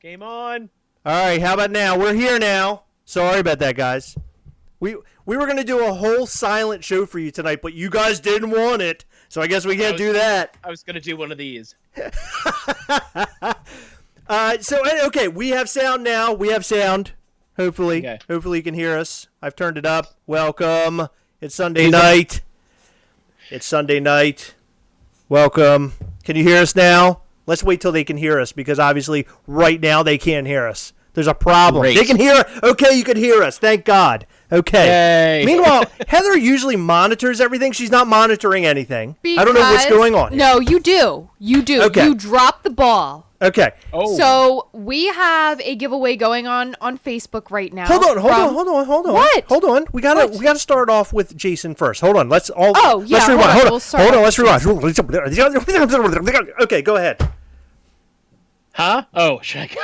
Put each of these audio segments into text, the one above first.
Game on. All right, how about now? We're here now. Sorry about that, guys. We were going to do a whole silent show for you tonight, but you guys didn't want it, so I guess we can't do that. I was going to do one of these. Okay, we have sound now. We have sound. Hopefully. Okay. Hopefully you can hear us. I've turned it up. Welcome. It's Sunday night. It's Sunday night. Welcome. Can you hear us now? Let's wait till they can hear us, because obviously right now they can't hear us. There's a problem. Great. They can hear. Okay, you can hear us. Thank God. Okay. Yay. Meanwhile, Heather usually monitors everything. She's not monitoring anything. Because, I don't know what's going on. No, you do. You do. Okay. You dropped the ball. Okay. Oh. So we have a giveaway going on Facebook right now. Hold on. What? Hold on. We gotta start off with Jason first. Hold on. Let's rewind. Hold on. Let's rewind. Okay, go ahead. Huh? Oh, check.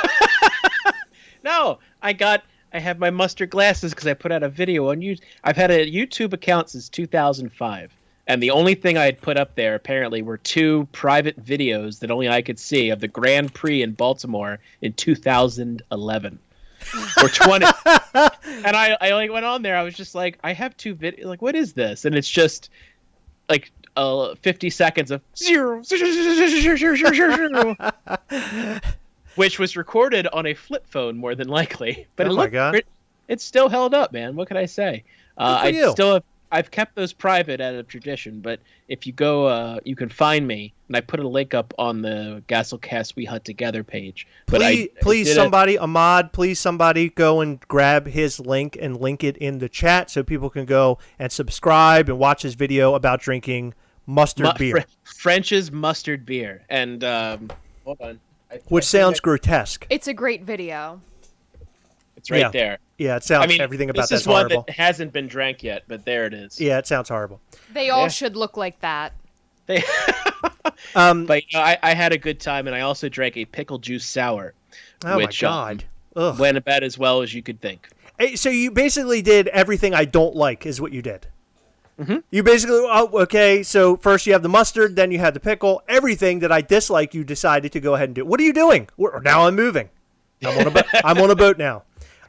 No, I have my mustard glasses because I put out a video on YouTube. I've had a YouTube account since 2005. And the only thing I had put up there, apparently, were 2 private videos that only I could see of the Grand Prix in Baltimore in 2011. Or 20. And I only went on there. I was just like, I have 2 videos. Like, what is this? And it's just like 50 seconds of 0, which was recorded on a flip phone, more than likely. But it still held up, man. What can I say? I've kept those private out of tradition, but if you go, you can find me, and I put a link up on the Gastlecast We Hunt Together page. Please, somebody go and grab his link and link it in the chat so people can go and subscribe and watch his video about drinking mustard beer. French's mustard beer. And hold on. Which sounds grotesque. It's a great video. It's right there. Yeah, it sounds everything about that's horrible. This is one that hasn't been drank yet, but there it is. Yeah, it sounds horrible. They all should look like that. But I had a good time, and I also drank a pickle juice sour. Oh, which, my God. Went about as well as you could think. Hey, so you basically did everything I don't like is what you did. Mm-hmm. You basically, so first you have the mustard, then you had the pickle. Everything that I dislike, you decided to go ahead and do. What are you doing? Now I'm moving. I'm on a boat now.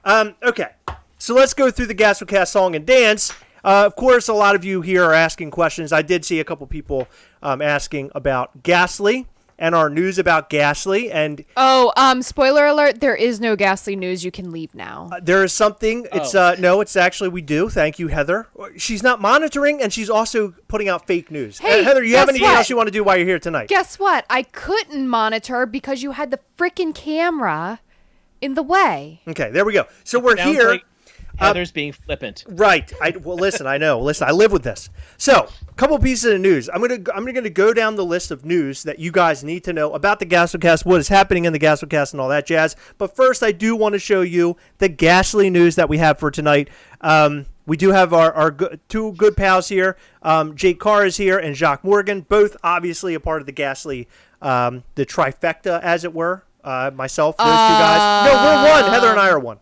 Okay, so let's go through the Gastlecast song and dance. Of course, a lot of you here are asking questions. I did see a couple people asking about Ghastly and our news about Ghastly. And spoiler alert, there is no Ghastly news. You can leave now. There is something. It's it's actually we do. Thank you, Heather. She's not monitoring, and she's also putting out fake news. Hey, Heather, you have anything else you want to do while you're here tonight? Guess what? I couldn't monitor because you had the freaking camera in the way. Okay, there we go. So we're here. Like Heather's being flippant. Right. Listen, I know. Listen, I live with this. So, a couple pieces of news. I'm gonna go down the list of news that you guys need to know about the Gastlecast, what is happening in the Gastlecast, and all that jazz. But first, I do want to show you the Ghastly news that we have for tonight. We do have our 2 good pals here. Jake Carr is here, and Jacques Morgan, both obviously a part of the Ghastly, the trifecta, as it were. Myself, those 2 guys. No, we're one. Heather and I are one.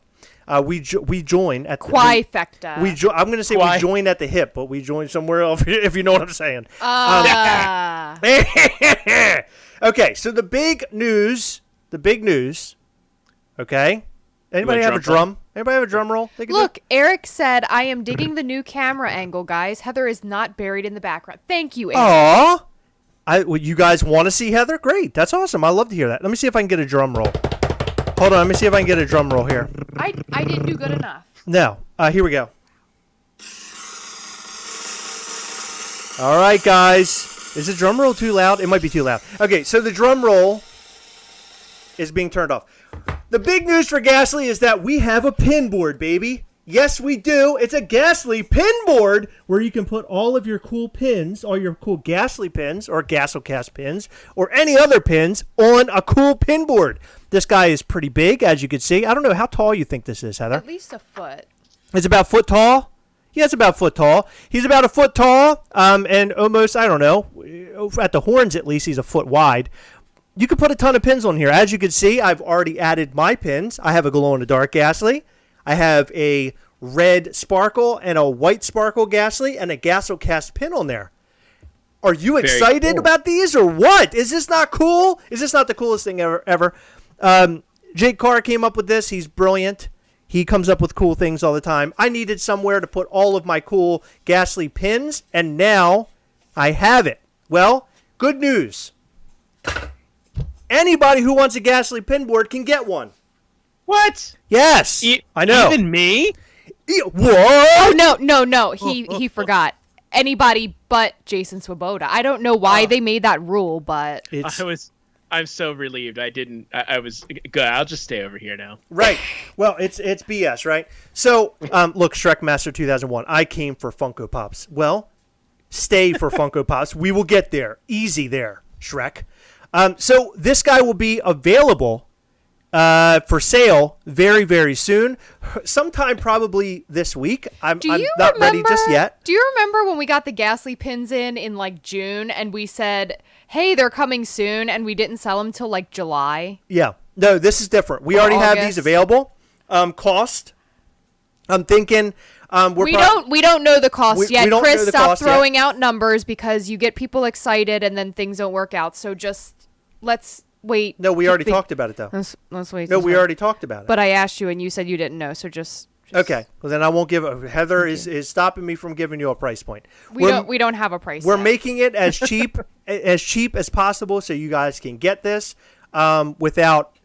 We join at the Quifecta. I'm going to say we join at the hip, but we join somewhere else, if you know what I'm saying. Okay, so the big news. Okay, anybody have a drum? Anybody have a drum roll? Look, Eric said, "I am digging the new camera angle, guys. Heather is not buried in the background." Thank you, Eric. Aww. You guys want to see Heather? Great. That's awesome. I love to hear that. Let me see if I can get a drum roll. Hold on. Let me see if I can get a drum roll here. I didn't do good enough. No. Here we go. All right, guys. Is the drum roll too loud? It might be too loud. Okay, so the drum roll is being turned off. The big news for Ghastly is that we have a pin board, baby. Yes, we do. It's a Ghastly pin board where you can put all of your cool pins, all your cool Ghastly pins or Gastlecast pins or any other pins on a cool pin board. This guy is pretty big, as you can see. I don't know how tall you think this is, Heather. At least a foot. It's about a foot tall? Yeah, it's about a foot tall. He's about a foot tall and almost, I don't know, at the horns at least, he's a foot wide. You can put a ton of pins on here. As you can see, I've already added my pins. I have a glow-in-the-dark Ghastly. I have a red sparkle and a white sparkle Ghastly and a Gastlecast pin on there. Are you excited about these or what? Is this not cool? Is this not the coolest thing ever? Jake Carr came up with this. He's brilliant. He comes up with cool things all the time. I needed somewhere to put all of my cool Ghastly pins, and now I have it. Well, good news. Anybody who wants a Ghastly pin board can get one. What? Yes, I know. Even me? What? Oh, no. He forgot. Anybody but Jason Swabota. I don't know why they made that rule, but I'm so relieved. I was good. I'll just stay over here now. Right. Well, it's BS, right? So, look, Shrek Master 2001. I came for Funko Pops. Well, stay for Funko Pops. We will get there. Easy there, Shrek. So this guy will be available for sale very, very soon. Sometime probably this week. I'm not ready just yet. Do you remember when we got the Ghastly pins in like June and we said, hey, they're coming soon, and we didn't sell them till like July? Yeah. No, this is different. We already have these available. Cost. I'm thinking we don't know the cost yet. Chris, stop throwing out numbers because you get people excited and then things don't work out. So just let's wait. No, we already talked about it though. Let's wait. No, we already talked about it. But I asked you and you said you didn't know. So just okay. Well, then I won't give. Heather is stopping me from giving you a price point. We don't have a price. We're yet. making it as cheap as possible so you guys can get this without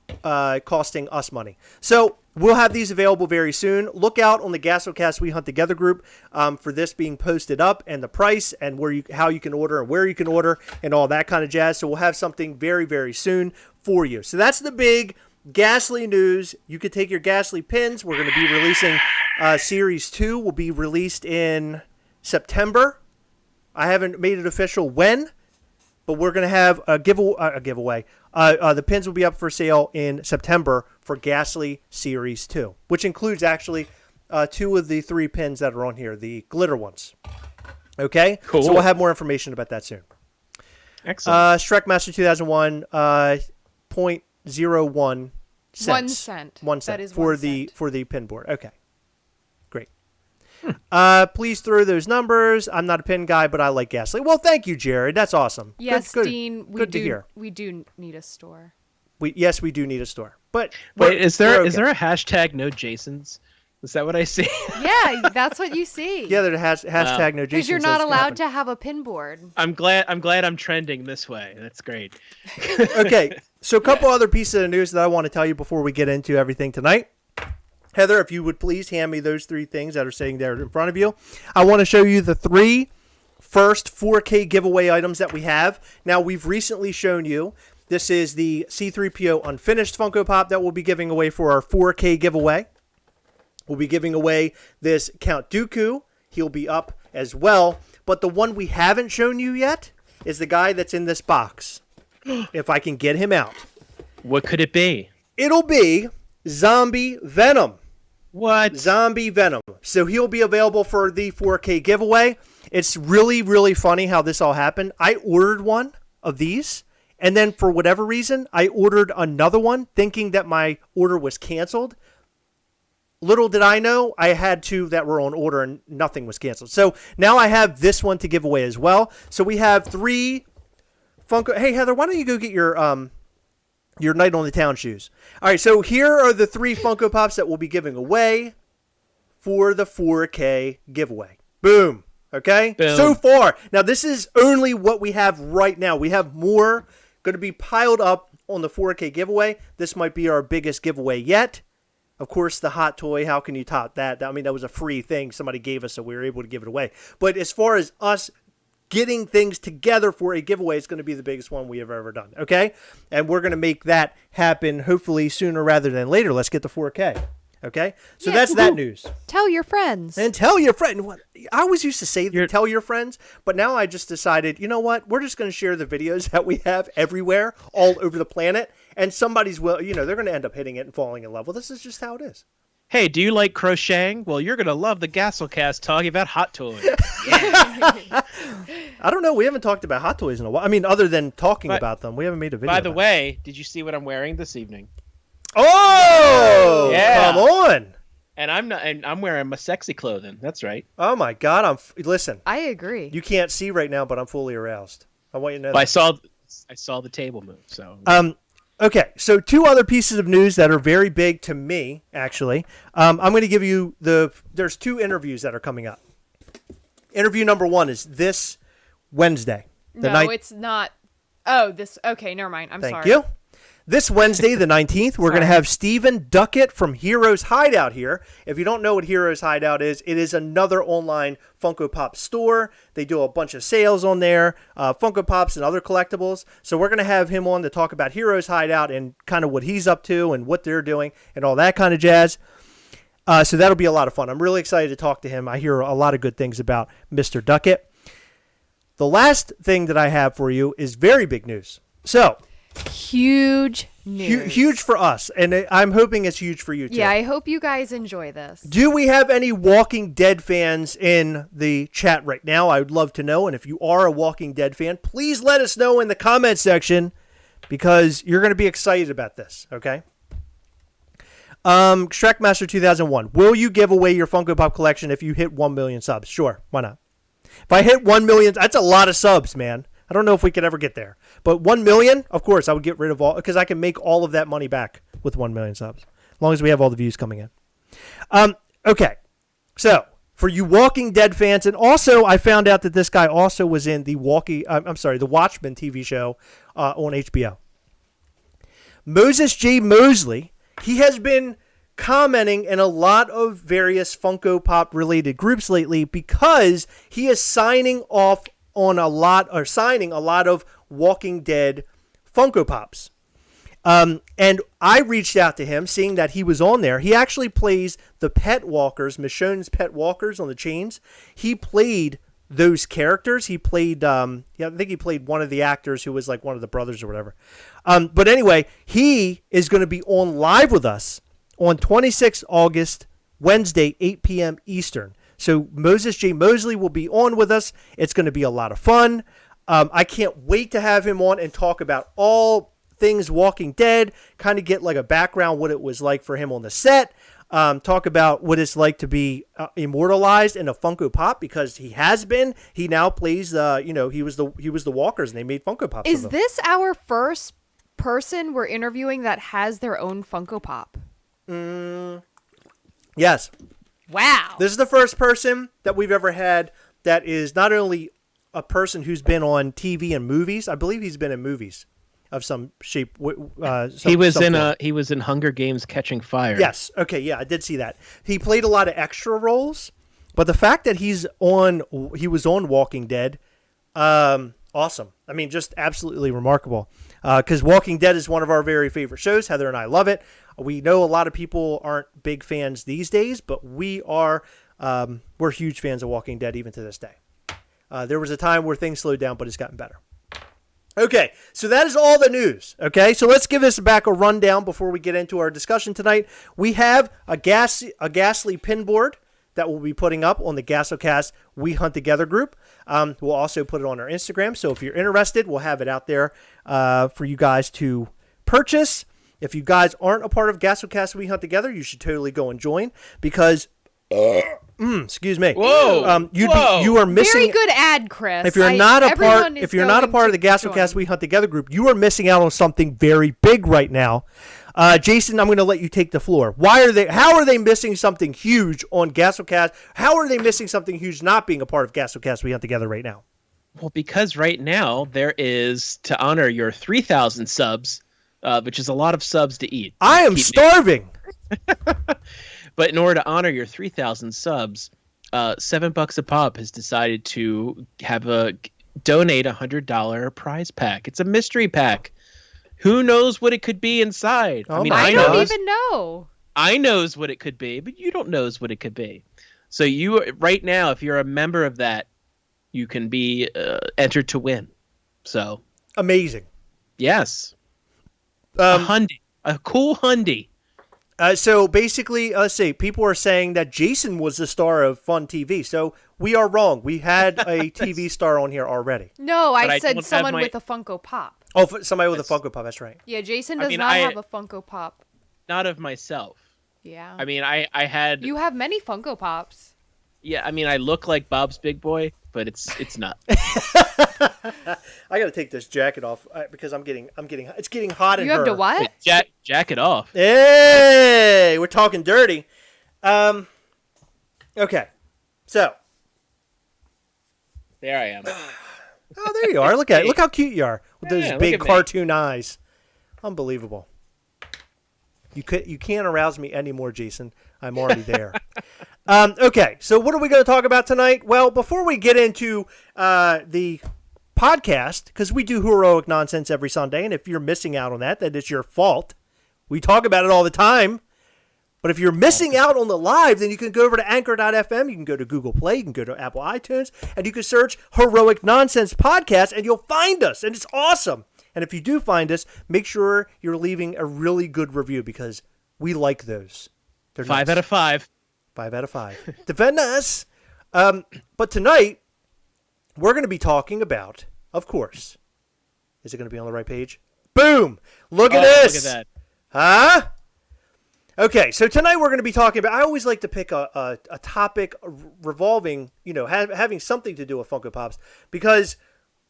costing us money. So we'll have these available very soon. Look out on the Gastlecast We Hunt Together group for this being posted up and the price and how you can order and where you can order and all that kind of jazz. So we'll have something very, very soon for you. So that's the big Ghastly news. You could take your Ghastly pins. We're going to be releasing Series 2 will be released in September. I haven't made it official when, but we're going to have a giveaway. The pins will be up for sale in September for Ghastly Series 2, which includes actually 2 of the 3 pins that are on here, the glitter ones. Okay? Cool. So we'll have more information about that soon. Excellent. Shrek Master 2001, 0.01 cents. 1 cent. 1 cent that is for 1 the cent. for the pin board. Okay. Great. Please throw those numbers. I'm not a pin guy, but I like Ghastly. Well, thank you, Jared. That's awesome. Yes, good, Dean. Good to hear. We do need a store. Yes, we do need a store. But wait, is there okay. is there a hashtag no Jasons? Is that what I see? Yeah, that's what you see. Yeah, there's hashtag no Jason. Because you're not allowed to have a pin board. I'm glad I'm trending this way. That's great. Okay, so a couple other pieces of news that I want to tell you before we get into everything tonight. Heather, if you would please hand me those 3 things that are sitting there in front of you. I want to show you the 3 first 4K giveaway items that we have. Now, we've recently shown you, this is the C-3PO Unfinished Funko Pop that we'll be giving away for our 4K giveaway. We'll be giving away this Count Dooku. He'll be up as well. But the one we haven't shown you yet is the guy that's in this box. If I can get him out. What could it be? It'll be Zombie Venom. What? Zombie Venom. So he'll be available for the 4K giveaway. It's really, really funny how this all happened. I ordered one of these, and then for whatever reason, I ordered another one thinking that my order was canceled. Little did I know, I had 2 that were on order and nothing was canceled. So now I have this one to give away as well. So we have 3 Funko. Hey, Heather, why don't you go get your Night on the Town shoes? All right, so here are the 3 Funko Pops that we'll be giving away for the 4K giveaway. Boom. Okay? Boom. So far. Now, this is only what we have right now. We have more going to be piled up on the 4K giveaway. This might be our biggest giveaway yet. Of course, the hot toy, how can you top that? I mean, that was a free thing somebody gave us, so we were able to give it away. But as far as us getting things together for a giveaway, it's going to be the biggest one we have ever done, okay? And we're going to make that happen hopefully sooner rather than later. Let's get the 4K, okay? So Yeah, that's that news. Tell your friends. And tell your friend. I always used to say tell your friends, but now I just decided, you know what? We're just going to share the videos that we have everywhere, all over the planet, and somebody's they're going to end up hitting it and falling in love. Well, this is just how it is. Hey, do you like crocheting? Well, you're going to love the Gastlecast talking about hot toys. I don't know. We haven't talked about hot toys in a while. I mean, other than talking about them, we haven't made a video. By the way, did you see what I'm wearing this evening? Oh, yeah. Come on. And I'm wearing my sexy clothing. That's right. Oh my God. Listen. I agree. You can't see right now, but I'm fully aroused. I want you to know. Well, I saw the table move. So Okay, so two other pieces of news that are very big to me, actually. I'm going to give you there's two interviews that are coming up. Interview number one is this Wednesday. It's not. Oh, okay, never mind. Sorry. Thank you. This Wednesday, the 19th, we're going to have Stephen Duckett from Heroes Hideout here. If you don't know what Heroes Hideout is, it is another online Funko Pop store. They do a bunch of sales on there, Funko Pops and other collectibles. So we're going to have him on to talk about Heroes Hideout and kind of what he's up to and what they're doing and all that kind of jazz. So that'll be a lot of fun. I'm really excited to talk to him. I hear a lot of good things about Mr. Duckett. The last thing that I have for you is very big news. So... Huge news. Huge for us, and I'm hoping it's huge for you too. Yeah, I hope you guys enjoy this. Do we have any Walking Dead fans in the chat right now? I would love to know, and if you are a Walking Dead fan, please let us know in the comment section, because you're going to be excited about this, okay? Shrekmaster 2001, will you give away your Funko Pop collection if you hit 1 million subs? Sure, why not? If I hit 1 million, that's a lot of subs, man. I don't know if we could ever get there. But 1 million, of course, I would get rid of all, because I can make all of that money back with 1 million subs, as long as we have all the views coming in. Okay, so for you Walking Dead fans, and also I found out that this guy also was in the Watchmen TV show on HBO. Moses J. Mosley, he has been commenting in a lot of various Funko Pop related groups lately because he is signing a lot of Walking Dead Funko Pops. And I reached out to him, seeing that he was on there. He actually plays the pet walkers, Michonne's pet walkers on the chains. He played those characters. He played, I think he played one of the actors who was like one of the brothers or whatever. But anyway, he is going to be on live with us on 26th August, Wednesday, 8 p.m. Eastern. So Moses J. Mosley will be on with us. It's going to be a lot of fun. I can't wait to have him on and talk about all things Walking Dead, kind of get like a background, what it was like for him on the set, talk about what it's like to be immortalized in a Funko Pop, because he has been. He now plays, he was the Walkers, and they made Funko Pops. Is this our first person we're interviewing that has their own Funko Pop? Yes. Wow. This is the first person that we've ever had that is not only a person who's been on TV and movies. I believe he's been in movies of some shape. He was in Hunger Games Catching Fire. Yes. Okay. Yeah, I did see that. He played a lot of extra roles, but the fact that he was on Walking Dead, awesome. I mean, just absolutely remarkable. Because Walking Dead is one of our very favorite shows. Heather and I love it. We know a lot of people aren't big fans these days, but we are. We're huge fans of Walking Dead even to this day. There was a time where things slowed down, but it's gotten better. Okay, so that is all the news. Okay, so let's give this back a rundown before we get into our discussion tonight. We have a Ghastly pin board that we'll be putting up on the Gastlecast We Hunt Together group. We'll also put it on our Instagram, so if you're interested, we'll have it out there for you guys to purchase. If you guys aren't a part of Gastlecast We Hunt Together, you should totally go and join, because excuse me. Whoa. You are missing. Very good ad, Chris. If you're not a part of the Gastlecast We Hunt Together group, you are missing out on something very big right now. Jason, I'm going to let you take the floor. How are they missing something huge on Gastlecast? How are they missing something huge not being a part of Gastlecast We Hunt Together right now? Well, because right now there is, to honor your 3,000 subs, which is a lot of subs to eat. I am starving. But in order to honor your 3,000 subs, $7 a pop has decided to donate $100 prize pack. It's a mystery pack. Who knows what it could be inside? Oh, I don't even know. I knows what it could be, but you don't knows what it could be. So right now, if you're a member of that, you can be entered to win. So amazing. Yes. A cool hundy. So basically, let's see, people are saying that Jason was the star of Fun TV. So we are wrong. We had a TV star on here already. No, I said someone with a Funko Pop. Oh, somebody with a Funko Pop. That's right. Yeah, Jason does not have a Funko Pop. Not of myself. Yeah. I mean, I had. You have many Funko Pops. Yeah, I mean, I look like Bob's Big Boy, but it's not. I got to take this jacket off because it's getting hot in You here. have to what? Wait, jacket off. Hey, we're talking dirty. Okay, so There I am. oh, there you are. Look at it. Look how cute you are with those Yeah, big look at me. cartoon eyes. Unbelievable. You can't arouse me anymore, Jason. I'm already there. Okay, so what are we going to talk about tonight? Well, before we get into the podcast, because we do heroic nonsense every Sunday, and if you're missing out on that is your fault. We talk about it all the time. But if you're missing out on the live, then you can go over to anchor.fm, you can go to Google Play, you can go to Apple iTunes, and you can search Heroic Nonsense Podcast, and you'll find us, and it's awesome. And if you do find us, make sure you're leaving a really good review because we like those. They're 5 nice. out of 5. 5 out of 5. Defend us. But tonight, we're going to be talking about, of course, is it going to be on the right page? Boom! Look at this! Look at that. Huh? Okay, so tonight we're going to be talking about, I always like to pick a topic revolving, having something to do with Funko Pops, because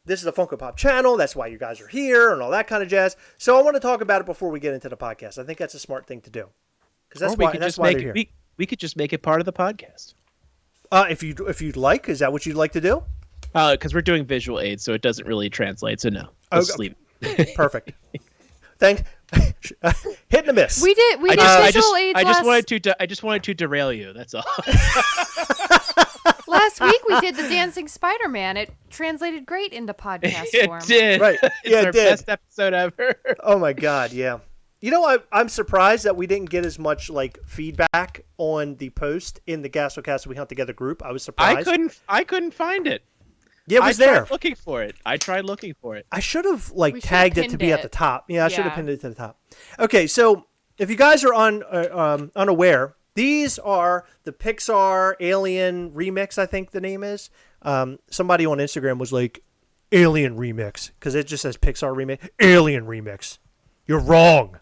this is a Funko Pop channel, that's why you guys are here, and all that kind of jazz. So I want to talk about it before we get into the podcast. I think that's a smart thing to do. Because that's why they're here. We could just make it part of the podcast. If you'd like, is that what you'd like to do? Because we're doing visual aids, so it doesn't really translate, so no. Let's leave it. Perfect. Thanks. Hit and a miss. We did visual aids I just wanted to derail you. That's all. Last week we did the Dancing Spider-Man. It translated great into podcast form. It did. Right. Yeah, It's it did. Best episode ever. Oh my God, yeah. I'm surprised that we didn't get as much feedback on the post in the Gastlecast We Hunt Together group. I was surprised. I couldn't find it. Yeah, it was I tried there. I tried looking for it. I should have We should've tagged it to pinned be at it. the top. Yeah, I should have Yeah. pinned it to the top. Okay, so if you guys are unaware, these are the Pixar Alien Remix, I think the name is. Somebody on Instagram was like, Alien Remix, because it just says Pixar Remix. Alien Remix. You're wrong.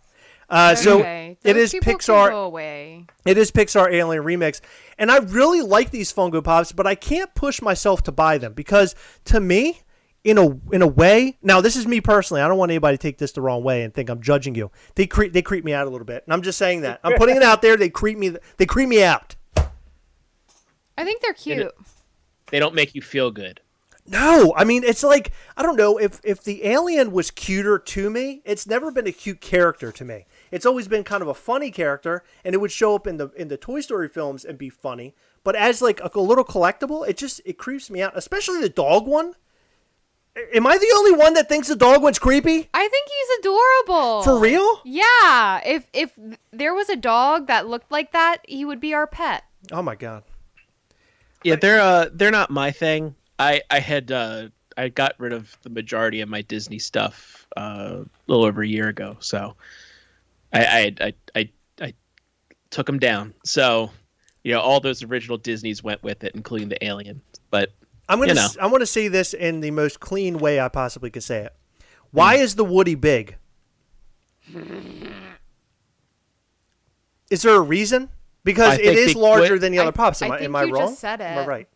So Okay. it Those is people Pixar. can go away. It is Pixar Alien Remix. And I really like these Funko Pops, but I can't push myself to buy them because to me, in a way, now this is me personally, I don't want anybody to take this the wrong way and think I'm judging you. They creep me out a little bit. And I'm just saying that. I'm putting it out there. They creep me out. I think they're cute. They don't make you feel good. No, I mean, it's like, I don't know, if the alien was cuter to me, it's never been a cute character to me. It's always been kind of a funny character, and it would show up in the Toy Story films and be funny. But as a little collectible, it creeps me out, especially the dog one. Am I the only one that thinks the dog one's creepy? I think he's adorable. For real? Yeah. If there was a dog that looked like that, he would be our pet. Oh my God. Yeah, they're not my thing. I got rid of the majority of my Disney stuff a little over a year ago, so I took them down. So all those original Disneys went with it, including the Alien. But I want to say this in the most clean way I possibly could say it. Why is the Woody big? Is there a reason? Because it is larger than the other Pops. Am I wrong? Just said it. Am I right?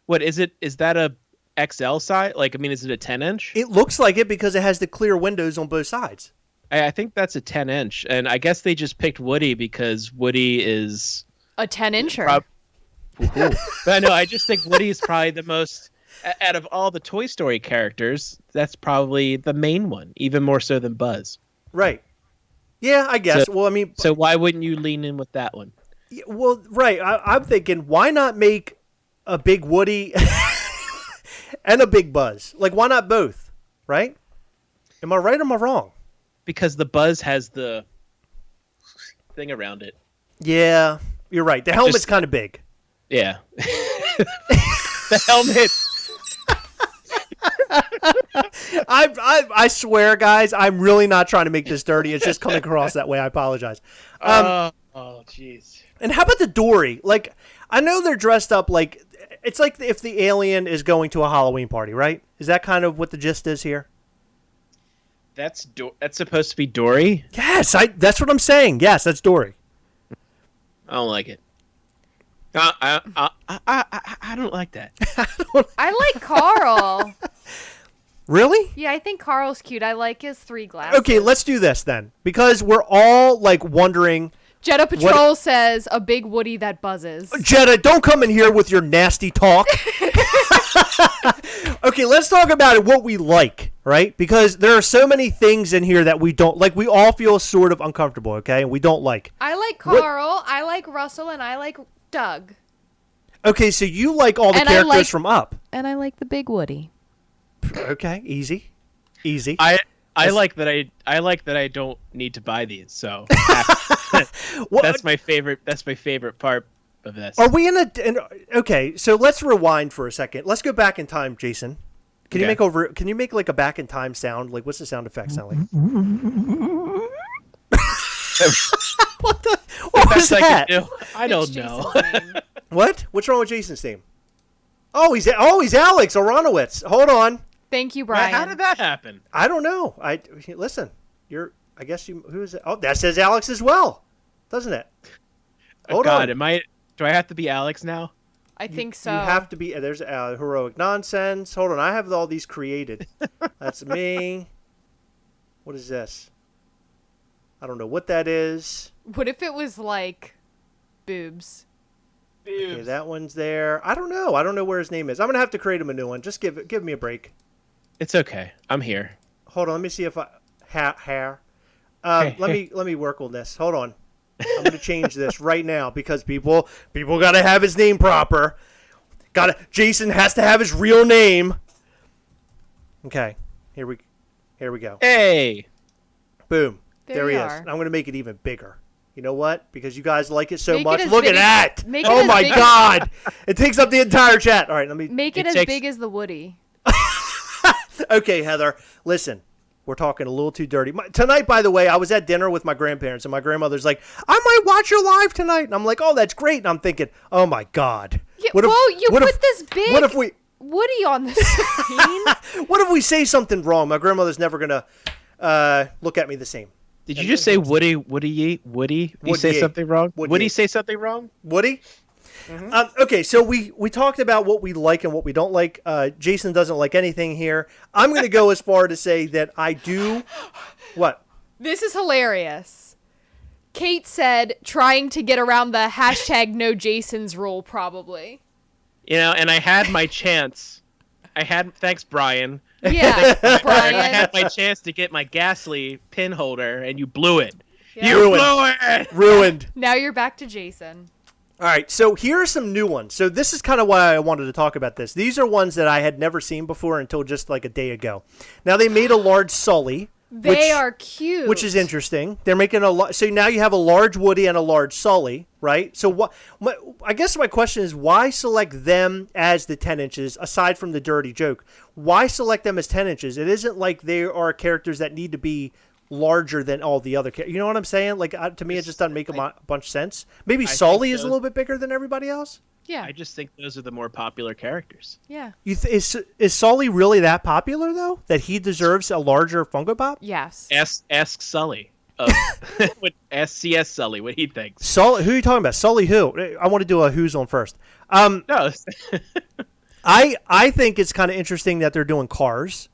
What is it? Is that a XL size? Is it a 10-inch? It looks like it because it has the clear windows on both sides. I think that's a 10-inch, and I guess they just picked Woody because Woody is a 10-incher. But no, I just think Woody is probably the most, out of all the Toy Story characters, that's probably the main one, even more so than Buzz. Right. Yeah, I guess. So why wouldn't you lean in with that one? Well, right. I'm thinking, why not make a big Woody and a big Buzz? Why not both? Right? Am I right or am I wrong? Because the Buzz has the thing around it. Yeah, you're right. The helmet's kind of big. Yeah. The helmet. I swear, guys, I'm really not trying to make this dirty. It's just coming across that way. I apologize. Oh, jeez. And how about the Dory? I know they're dressed up it's like if the alien is going to a Halloween party, right? Is that kind of what the gist is here? That's supposed to be Dory? Yes, that's what I'm saying. Yes, that's Dory. I don't like it. I don't like that. I like Carl. Really? Yeah, I think Carl's cute. I like his 3 glasses. Okay, let's do this then, because we're all like wondering. Jetta Patrol says a big Woody that buzzes. Jetta, don't come in here with your nasty talk. Okay, let's talk about what we like, right? Because there are so many things in here that we don't like. We all feel sort of uncomfortable, okay? And we don't like. I like Carl, I like Russell, and I like Doug. Okay, so you like all the characters from Up. And I like the big Woody. Okay, easy. I like that I don't need to buy these, so that's my favorite part of this. Are we okay, so let's rewind for a second. Let's go back in time, Jason. Can you make like a back in time sound? Like, what's the sound effect sound like? What was that? I don't know. What? What's wrong with Jason's theme? Oh, he's Alex Aronowitz. Hold on. Thank you, Brian. How did that happen? I don't know. Listen. Who is it? Oh, that says Alex as well, doesn't it? Hold on. Do I have to be Alex now? I think so. You have to be. There's heroic nonsense. Hold on. I have all these created. That's me. What is this? I don't know what that is. What if it was like boobs? Okay, that one's there. I don't know. I don't know where his name is. I'm gonna have to create him a new one. Just give me a break. It's okay. I'm here. Hold on. Let me see if I hair. Let me work on this. Hold on. I'm gonna change this right now because people gotta have his name proper. Jason has to have his real name. Okay. Here we go. Hey. Boom. There he is. I'm gonna make it even bigger. You know what? Because you guys like it so much. Look at that! Oh my God! It takes up the entire chat. All right, let me make it as big as the Woody. Okay, Heather. Listen, we're talking a little too dirty. Tonight, by the way, I was at dinner with my grandparents, and my grandmother's like, "I might watch you live tonight," and I'm like, "Oh, that's great." And I'm thinking, "Oh my God." Yeah, put this big Woody on the screen. What if we say something wrong? My grandmother's never gonna look at me the same. Did you just say Woody? You say something wrong? Woody say something wrong? Woody? Mm-hmm. Okay, so we talked about what we like and what we don't like. Jason doesn't like anything here. I'm going to go as far to say that I do. What? This is hilarious. Kate said trying to get around the hashtag no Jason's rule, probably. And I had my chance. Thanks, Brian. Yeah, Brian. I had my chance to get my Ghastly pin holder, and you blew it. Yeah. You blew it. Ruined. Now you're back to Jason. All right, so here are some new ones. So this is kind of why I wanted to talk about this. These are ones that I had never seen before until just like a day ago. Now they made a large Sully. They are cute. Which is interesting. They're making so now you have a large Woody and a large Sully, right? So I guess my question is, why select them as the 10 inches, aside from the dirty joke? Why select them as 10 inches? It isn't like they are characters that need to be larger than all the other characters. You know what I'm saying? Like, to me, it just doesn't make a bunch of sense. Maybe Sully is a little bit bigger than everybody else? Yeah. I just think those are the more popular characters. Yeah. Is Sully really that popular, though? That he deserves a larger Funko Pop? Yes. Ask Sully. Ask CS Sully what he thinks. Sully, who are you talking about? Sully who? I want to do a who's on first. No. I think it's kind of interesting that they're doing cars.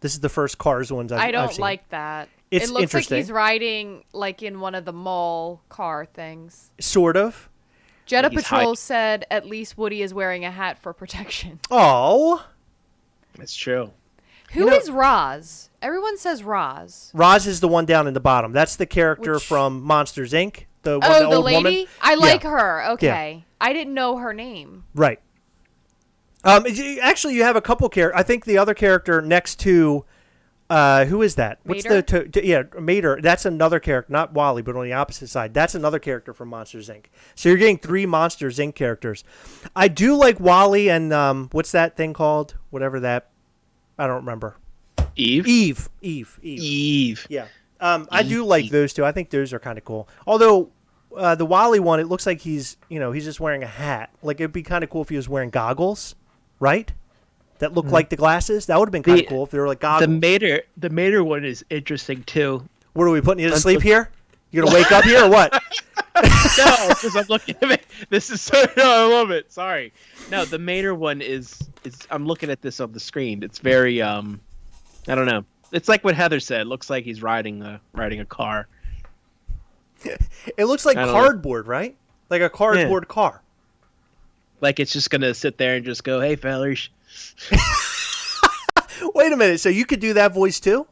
This is the first Cars ones I've seen. I don't like that. It looks like he's riding like in one of the mall car things. Sort of. Jetta Patrol said at least Woody is wearing a hat for protection. Oh. That's true. Who is Roz? Everyone says Roz. Roz is the one down in the bottom. That's the character from Monsters, Inc. The old lady? Woman. I like her. Okay. Yeah. I didn't know her name. Right. Actually, you have a couple characters. I think the other character next to... who is that? Mater? What's Mater. That's another character, not Wally, but on the opposite side. That's another character from Monsters Inc. So you're getting 3 Monsters Inc. characters. I do like Wally and what's that thing called? Whatever that. I don't remember. Eve. Yeah. I do like those two. I think those are kind of cool. Although the Wally one, it looks like he's just wearing a hat. Like it'd be kind of cool if he was wearing goggles, right? That look like the glasses. That would have been kind of cool if they were like goggles. The Mater one is interesting too. What are we putting you to sleep here? You gonna wake up here or what? No, because I'm looking at it. This is so. No, I love it. Sorry. No, the Mater one is. I'm looking at this on the screen. It's very I don't know. It's like what Heather said. It looks like he's riding a car. It looks like cardboard, right? Like a cardboard car. Like it's just gonna sit there and just go, "Hey, fellers." Wait a minute. So you could do that voice too?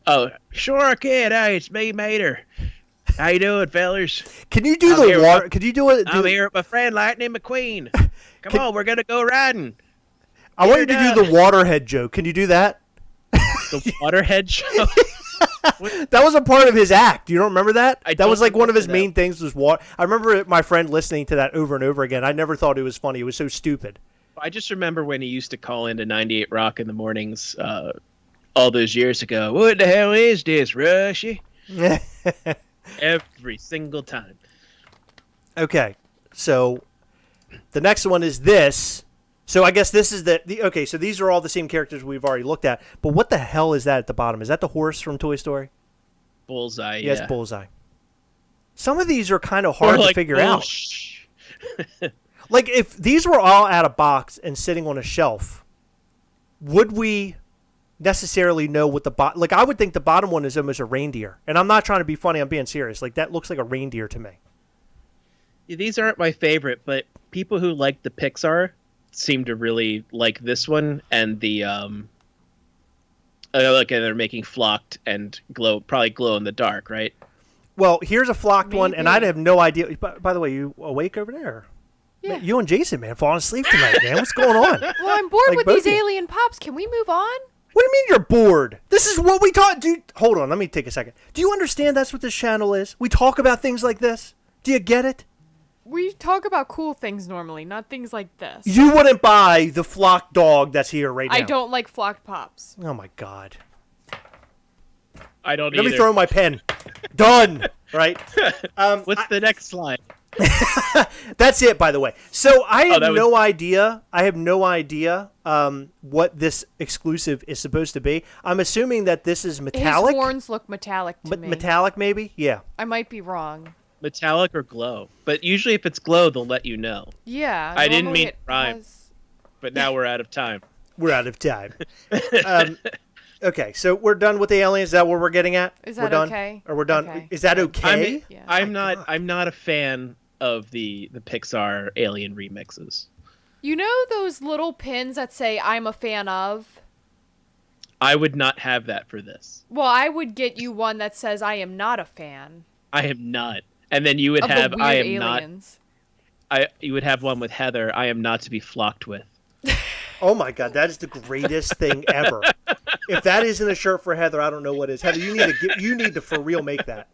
Oh, sure I can. Hey, it's me, Mater. How you doing, fellers? Can you do the water? Could you do it? I'm here with my friend Lightning McQueen. Come on, we're gonna go riding. I want you to do the waterhead joke. Can you do that? The waterhead joke. That was a part of his act. You don't remember that? That was like one of his that. main things was water. I remember my friend listening to that over and over again. I never thought it was funny. It was so stupid. I just remember when he used to call into 98 Rock in the mornings all those years ago. What the hell is this, Rushy? Every single time. Okay, so the next one is this. So I guess this is okay, so these are all the same characters we've already looked at. But what the hell is that at the bottom? Is that the horse from Toy Story? Bullseye, yes, Bullseye. Some of these are kind of hard to figure out. Like, if these were all out of box and sitting on a shelf, would we necessarily know what the bottom... Like, I would think the bottom one is almost a reindeer. And I'm not trying to be funny. I'm being serious. Like, that looks like a reindeer to me. Yeah, these aren't my favorite, but people who like the Pixar seem to really like this one. And the... they're making flocked and probably glow in the dark, right? Well, here's a flocked one, and I'd have no idea. By the way, you awake over there? Yeah. You and Jason, man, falling asleep tonight, man. What's going on? Well, I'm bored with these alien pops. Can we move on? What do you mean you're bored? This is what we talk. Dude, hold on. Let me take a second. Do you understand that's what this channel is? We talk about things like this. Do you get it? We talk about cool things normally, not things like this. You wouldn't buy the flocked dog that's here right now. I don't like flocked pops. Oh, my God. I don't either. Let me throw my pen. Done. Right? What's the next slide? That's it, by the way. So I have no idea. I have no idea what this exclusive is supposed to be. I'm assuming that this is metallic. His horns look metallic to me. Metallic, maybe? Yeah. I might be wrong. Metallic or glow. But usually if it's glow, they'll let you know. Yeah. I didn't mean to rhyme. But now we're out of time. We're out of time. Okay, so we're done with the aliens. Is that what we're getting at? Is that okay? Or we're done? Okay. Is that okay? I'm not a fan of the Pixar alien remixes. You know those little pins that say "I'm a fan of"? I would not have that for this. Well, I would get you one that says "I am not a fan." I am not, and then you would have "I am aliens. Not." You would have one with Heather. I am not to be flocked with. Oh my God, that is the greatest thing ever. If that isn't a shirt for Heather, I don't know what is. Heather, you need to for real make that.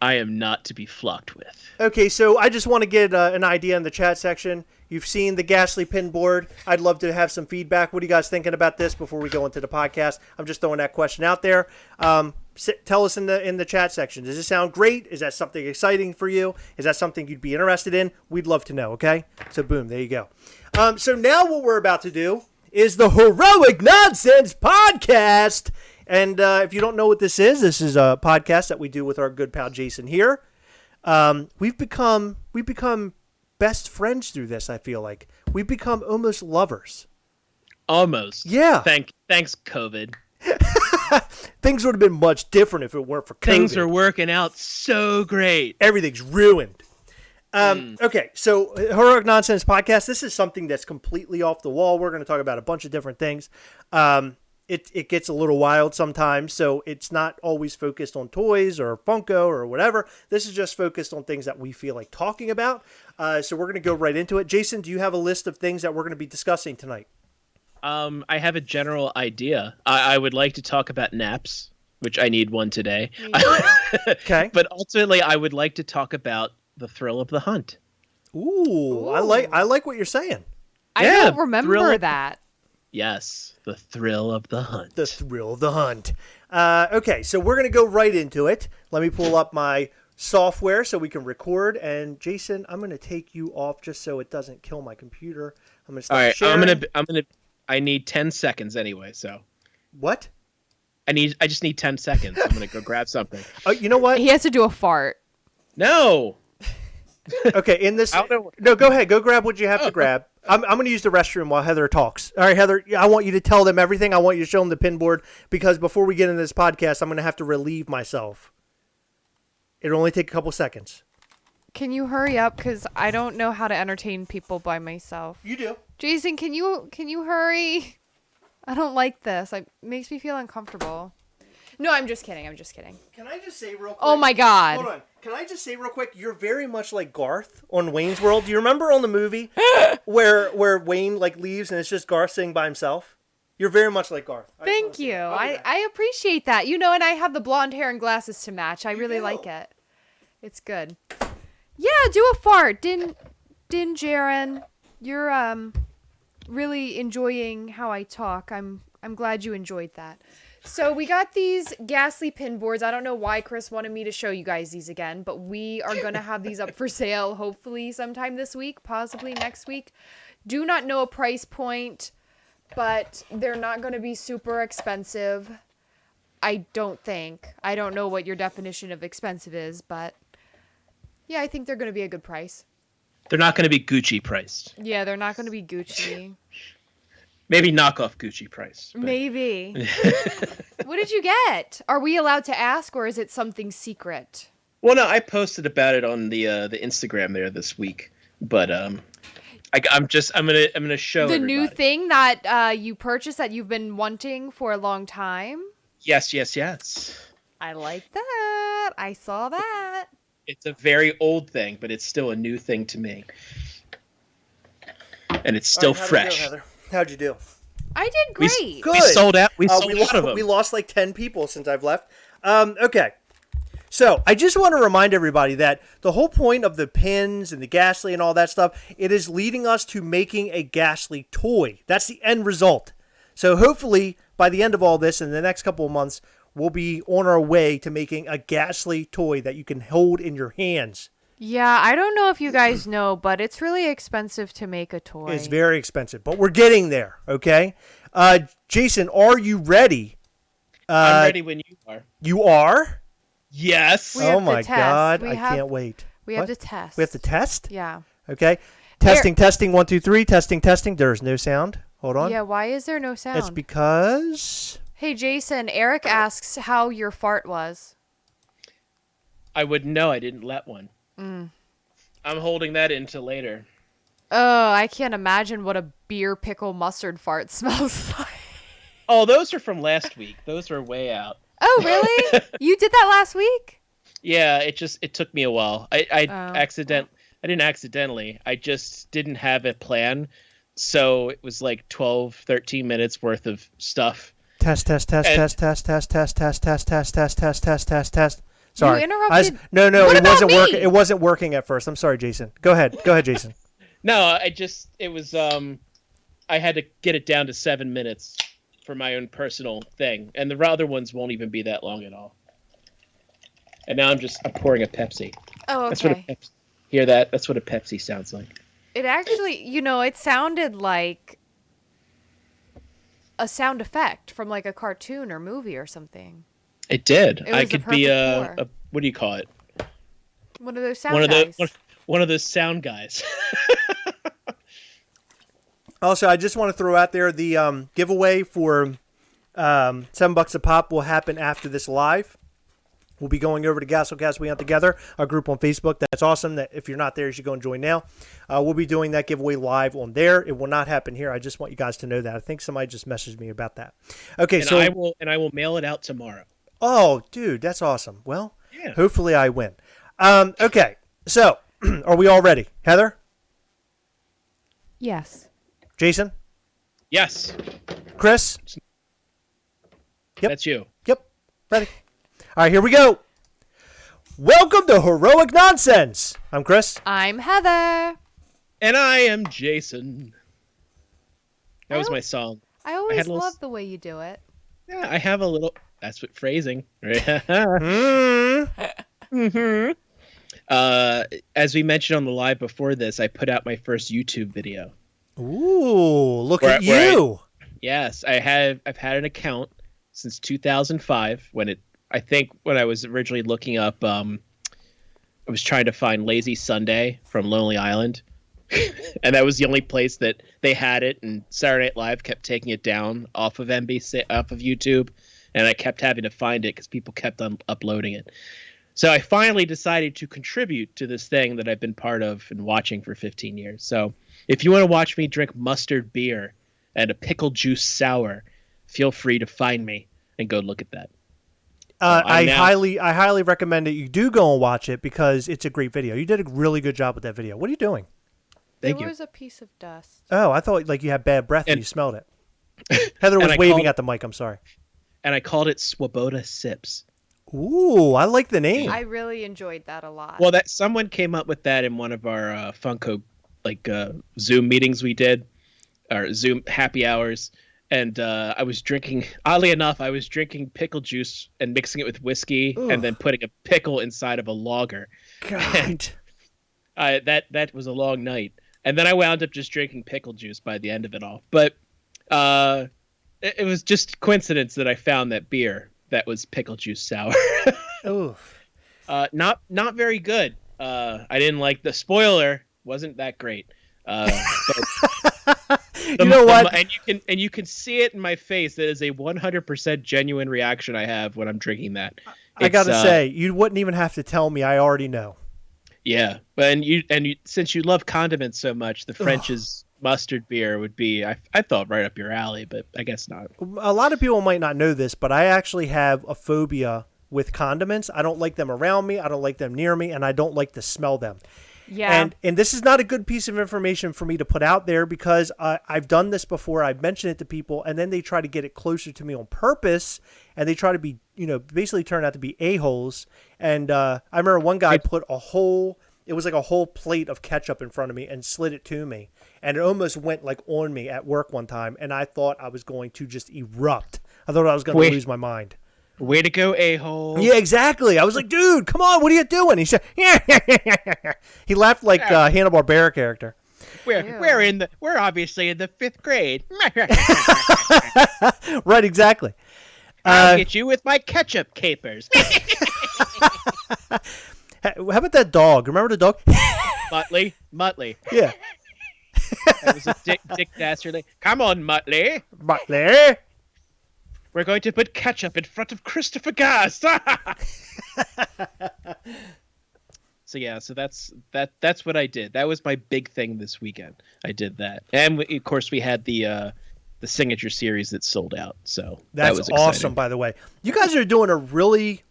I am not to be flocked with. Okay, so I just want to get an idea in the chat section. You've seen the Ghastly pin board. I'd love to have some feedback. What are you guys thinking about this before we go into the podcast? I'm just throwing that question out there. Tell us in the chat section. Does this sound great? Is that something exciting for you? Is that something you'd be interested in? We'd love to know, okay? So boom, there you go. So now what we're about to do is the Heroic Nonsense Podcast. And if you don't know what this is a podcast that we do with our good pal Jason here. We've become best friends through this, I feel like. We've become almost lovers. Almost. Yeah. Thanks, COVID. Things would have been much different if it weren't for COVID. Things are working out so great. Everything's ruined. Okay, so Heroic Nonsense Podcast, this is something that's completely off the wall. We're going to talk about a bunch of different things. It gets a little wild sometimes, so it's not always focused on toys or Funko or whatever. This is just focused on things that we feel like talking about. So we're going to go right into it. Jason, do you have a list of things that we're going to be discussing tonight? I have a general idea. I would like to talk about naps, which I need one today. Okay. But ultimately, I would like to talk about the thrill of the hunt. Ooh. I like what you're saying. I don't remember that. Yes, the thrill of the hunt. The thrill of the hunt. Okay, so we're going to go right into it. Let me pull up my software so we can record. And Jason, I'm going to take you off just so it doesn't kill my computer. I'm going to start sharing. I need 10 seconds anyway, so. What? I just need 10 seconds. I'm going to go grab something. Oh, you know what? He has to do a fart. No. Okay, in this. I don't know. No, go ahead. Go grab what you have to grab. I'm going to use the restroom while Heather talks. All right, Heather, I want you to tell them everything. I want you to show them the pin board because before we get into this podcast, I'm going to have to relieve myself. It'll only take a couple seconds. Can you hurry up? Because I don't know how to entertain people by myself. You do. Jason, can you hurry? I don't like this. It makes me feel uncomfortable. No, I'm just kidding. Can I just say real quick? Oh my God. Hold on. Can I just say real quick? You're very much like Garth on Wayne's World. Do you remember on the movie where Wayne like leaves and it's just Garth sitting by himself? You're very much like Garth. Thank you. I appreciate that. And I have the blonde hair and glasses to match. I really like it. It's good. Yeah, do a fart. Din Jaren. You're really enjoying how I talk. I'm glad you enjoyed that. So we got these Ghastly pin boards. I don't know why Chris wanted me to show you guys these again, but we are going to have these up for sale hopefully sometime this week, possibly next week. Do not know a price point, but they're not going to be super expensive. I don't think. I don't know what your definition of expensive is, but yeah, I think they're going to be a good price. They're not going to be Gucci priced. Yeah, they're not going to be Gucci. Maybe knockoff Gucci price. But... Maybe. What did you get? Are we allowed to ask, or is it something secret? Well, no, I posted about it on the Instagram there this week, but I'm gonna show the everybody. New thing that you purchased that you've been wanting for a long time. Yes. I like that. I saw that. It's a very old thing, but it's still a new thing to me, and it's still fresh. How'd you do? I did great. We sold out. We sold out of them. We lost like 10 people since I've left. Okay. So I just want to remind everybody that the whole point of the pins and the Ghastly and all that stuff, it is leading us to making a Ghastly toy. That's the end result. So hopefully by the end of all this in the next couple of months, we'll be on our way to making a Ghastly toy that you can hold in your hands. Yeah, I don't know if you guys know, but it's really expensive to make a toy. It's very expensive, but we're getting there, okay? Jason, are you ready? I'm ready when you are. You are? Yes. Oh my God, I can't wait. We have to test. We have to test? Yeah. Okay. Testing, 1, 2, 3, testing. There's no sound. Hold on. Yeah, why is there no sound? It's because... Hey, Jason, Eric asks how your fart was. I wouldn't know. I didn't let one. I'm holding that into later. Oh, I can't imagine what a beer pickle mustard fart smells like. Oh, those are from last week. Those are way out. Oh, really? You did that last week? Yeah, it took me a while. I didn't accidentally. I just didn't have a plan. So it was like 12, 13 minutes worth of stuff. Test. Sorry. You interrupted. No, it wasn't working. It wasn't working at first. I'm sorry, Jason. Go ahead, Jason. No, it was I had to get it down to 7 minutes for my own personal thing, and the other ones won't even be that long at all. And now I'm pouring a Pepsi. Oh, okay. That's what hear that? That's what a Pepsi sounds like. It actually, it sounded like a sound effect from like a cartoon or movie or something. It did. It I could be a what do you call it? One of those sound guys. One of those sound guys. Also, I just want to throw out there the giveaway for $7 a pop will happen after this live. We'll be going over to Gastlecast We Hunt Together, our group on Facebook. That's awesome. That if you're not there, you should go and join now. We'll be doing that giveaway live on there. It will not happen here. I just want you guys to know that. I think somebody just messaged me about that. Okay, and I will mail it out tomorrow. Oh, dude, that's awesome. Well, yeah. Hopefully I win. Okay, so are we all ready? Heather? Yes. Jason? Yes. Chris? Yep. That's you. Yep. Ready. All right, here we go. Welcome to Heroic Nonsense. I'm Chris. I'm Heather. And I am Jason. That was my song. I always love the way you do it. Yeah, I have a little... That's what phrasing. Mm-hmm. As we mentioned on the live before this, I put out my first YouTube video. Ooh, look at you. Yes, I've had an account since 2005 when I was originally looking up I was trying to find Lazy Sunday from Lonely Island, and that was the only place that they had it. And Saturday Night Live kept taking it down off of NBC, off of YouTube, and I kept having to find it because people kept on uploading it. So I finally decided to contribute to this thing that I've been part of and watching for 15 years. So if you want to watch me drink mustard beer and a pickle juice sour, feel free to find me and go look at that. I highly recommend that you do go and watch it because it's a great video. You did a really good job with that video. What are you doing? Thank you. There was a piece of dust. Oh, I thought like you had bad breath and you smelled it. Heather was waving at the mic. I'm sorry. And I called it Swabota Sips. Ooh, I like the name. I really enjoyed that a lot. Well, that someone came up with that in one of our Funko Zoom meetings we did, or Zoom happy hours. And I was drinking, oddly enough, I was drinking pickle juice and mixing it with whiskey and then putting a pickle inside of a lager. God. And, that was a long night. And then I wound up just drinking pickle juice by the end of it all. But it was just coincidence that I found that beer that was pickle juice sour. Oof. Not very good. I didn't like the spoiler. Wasn't that great. But you know what? And you can see it in my face. That is a 100% genuine reaction I have when I'm drinking that. I gotta say, you wouldn't even have to tell me. I already know. Yeah, and you since you love condiments so much, the French's mustard beer would be I thought right up your alley, but I guess not. A lot of people might not know this, but I actually have a phobia with condiments. I don't like them around me. I don't like them near me, and I don't like to smell them. Yeah. And this is not a good piece of information for me to put out there because I've done this before. I've mentioned it to people, and then they try to get it closer to me on purpose, and they try to be, basically turn out to be a-holes. And I remember one guy put it was like a whole plate of ketchup in front of me and slid it to me. And it almost went like on me at work one time, and I thought I was going to just erupt. I thought I was going to lose my mind. Way to go, a-hole. Yeah, exactly. I was like, dude, come on, what are you doing? He said, yeah. He laughed like Hanna-Barbera character. We're obviously in the 5th grade. Right, exactly. I'll get you with my ketchup capers. How about that dog? Remember the dog? Muttley. Yeah. That was a Dick Dastardly. Come on, Muttley. Muttley. We're going to put ketchup in front of Christopher Guest. So that's what I did. That was my big thing this weekend. I did that, and of course we had the signature series that sold out. So that was exciting. Awesome. By the way, you guys are doing a really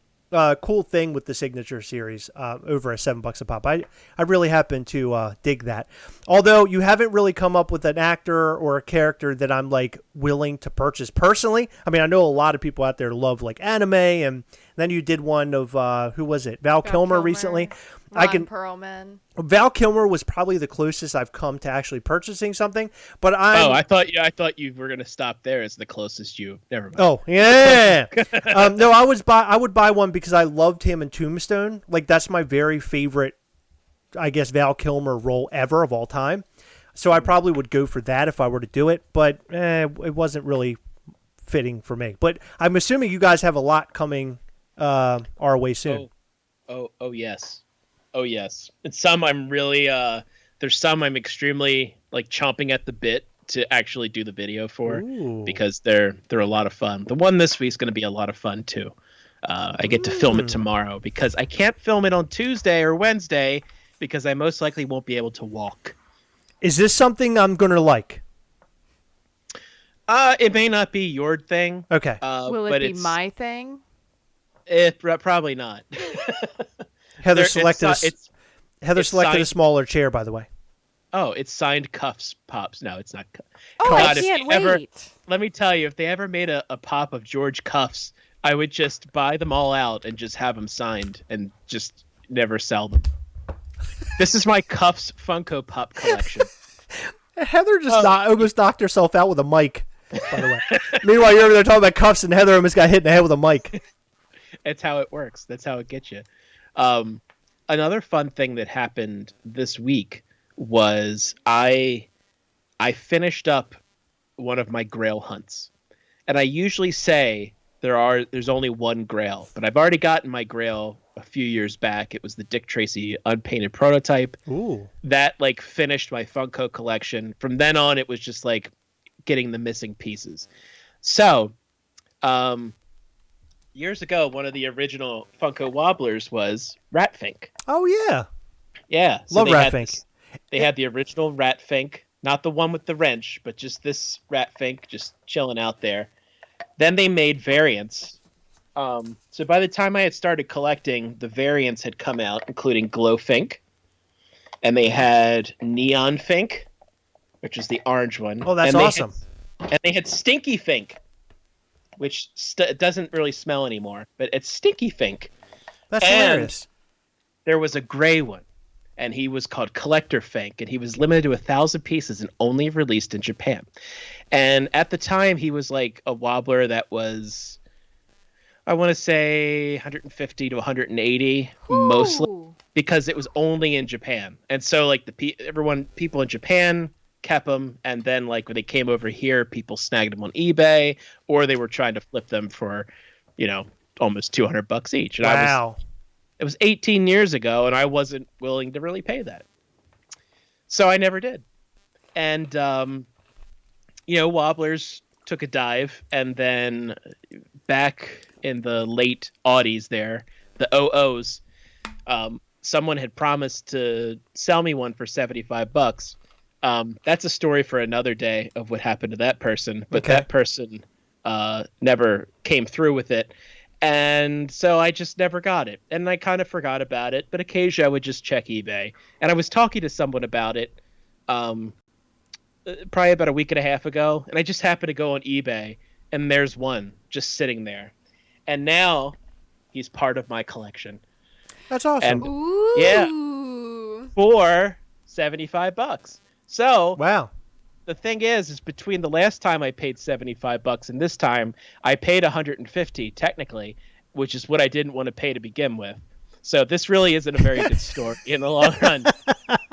cool thing with the signature series over at $7 a pop. I really happen to dig that. Although you haven't really come up with an actor or a character that I'm like willing to purchase personally. I mean, I know a lot of people out there love like anime, and then you did one of who was it? Val Kilmer recently. Ron Perlman. Val Kilmer was probably the closest I've come to actually purchasing something. But I thought you were gonna stop there as the closest you. Never mind. Oh yeah. No, I would buy one because I loved him in Tombstone. Like that's my very favorite, I guess, Val Kilmer role ever of all time. So I probably would go for that if I were to do it. But it wasn't really fitting for me. But I'm assuming you guys have a lot coming our way soon. Oh yes. Oh yes, and some I'm really there's some I'm extremely like chomping at the bit to actually do the video for. Ooh. Because they're a lot of fun. The one this week's going to be a lot of fun too. I get to film it tomorrow because I can't film it on Tuesday or Wednesday because I most likely won't be able to walk. Is this something I'm going to like? It may not be your thing. Okay. Will it be my thing? Probably not. Heather selected a smaller chair, by the way. Oh, it's signed Cuffs Pops. No, it's not. Oh, God, I can't wait. Let me tell you, if they ever made a pop of George Cuffs, I would just buy them all out and just have them signed and just never sell them. This is my Cuffs Funko Pop collection. Heather just almost knocked herself out with a mic, by the way. Meanwhile, you're over there talking about Cuffs, and Heather almost got hit in the head with a mic. That's how it works. That's how it gets you. Another fun thing that happened this week was I finished up one of my Grail hunts, and I usually say there's only one Grail, but I've already gotten my Grail a few years back. It was the Dick Tracy unpainted prototype. Ooh. That like finished my Funko collection. From then on, it was just like getting the missing pieces. So, years ago, one of the original Funko Wobblers was Ratfink. Oh yeah. Yeah, so Love Ratfink. They had the original Ratfink, not the one with the wrench, but just this Ratfink just chilling out there. Then they made variants. So by the time I had started collecting, the variants had come out, including Glowfink, and they had Neon Fink, which is the orange one. Oh, that's awesome. And they had Stinky Fink, which doesn't really smell anymore, but it's Stinky Fink. That's hilarious. There was a gray one, and he was called Collector Fink, and he was limited to 1,000 pieces and only released in Japan. And at the time, he was like a wobbler that was, I want to say 150 to 180, mostly because it was only in Japan. And so like people in Japan kept them, and then like when they came over here, people snagged them on eBay, or they were trying to flip them for, almost $200 each. And wow. It was 18 years ago, and I wasn't willing to really pay that. So I never did. And, Wobblers took a dive, and then back in the late aughties there, the OOs, someone had promised to sell me one for $75. That's a story for another day of what happened to that person, but that person never came through with it. And so I just never got it. And I kind of forgot about it, but occasionally I would just check eBay. And I was talking to someone about it probably about a week and a half ago, and I just happened to go on eBay, and there's one just sitting there. And now he's part of my collection. That's awesome. And, Ooh. yeah, for $75. So wow. The thing is between the last time I paid $75 and this time I paid $150 technically, which is what I didn't want to pay to begin with. So this really isn't a very good story in the long run,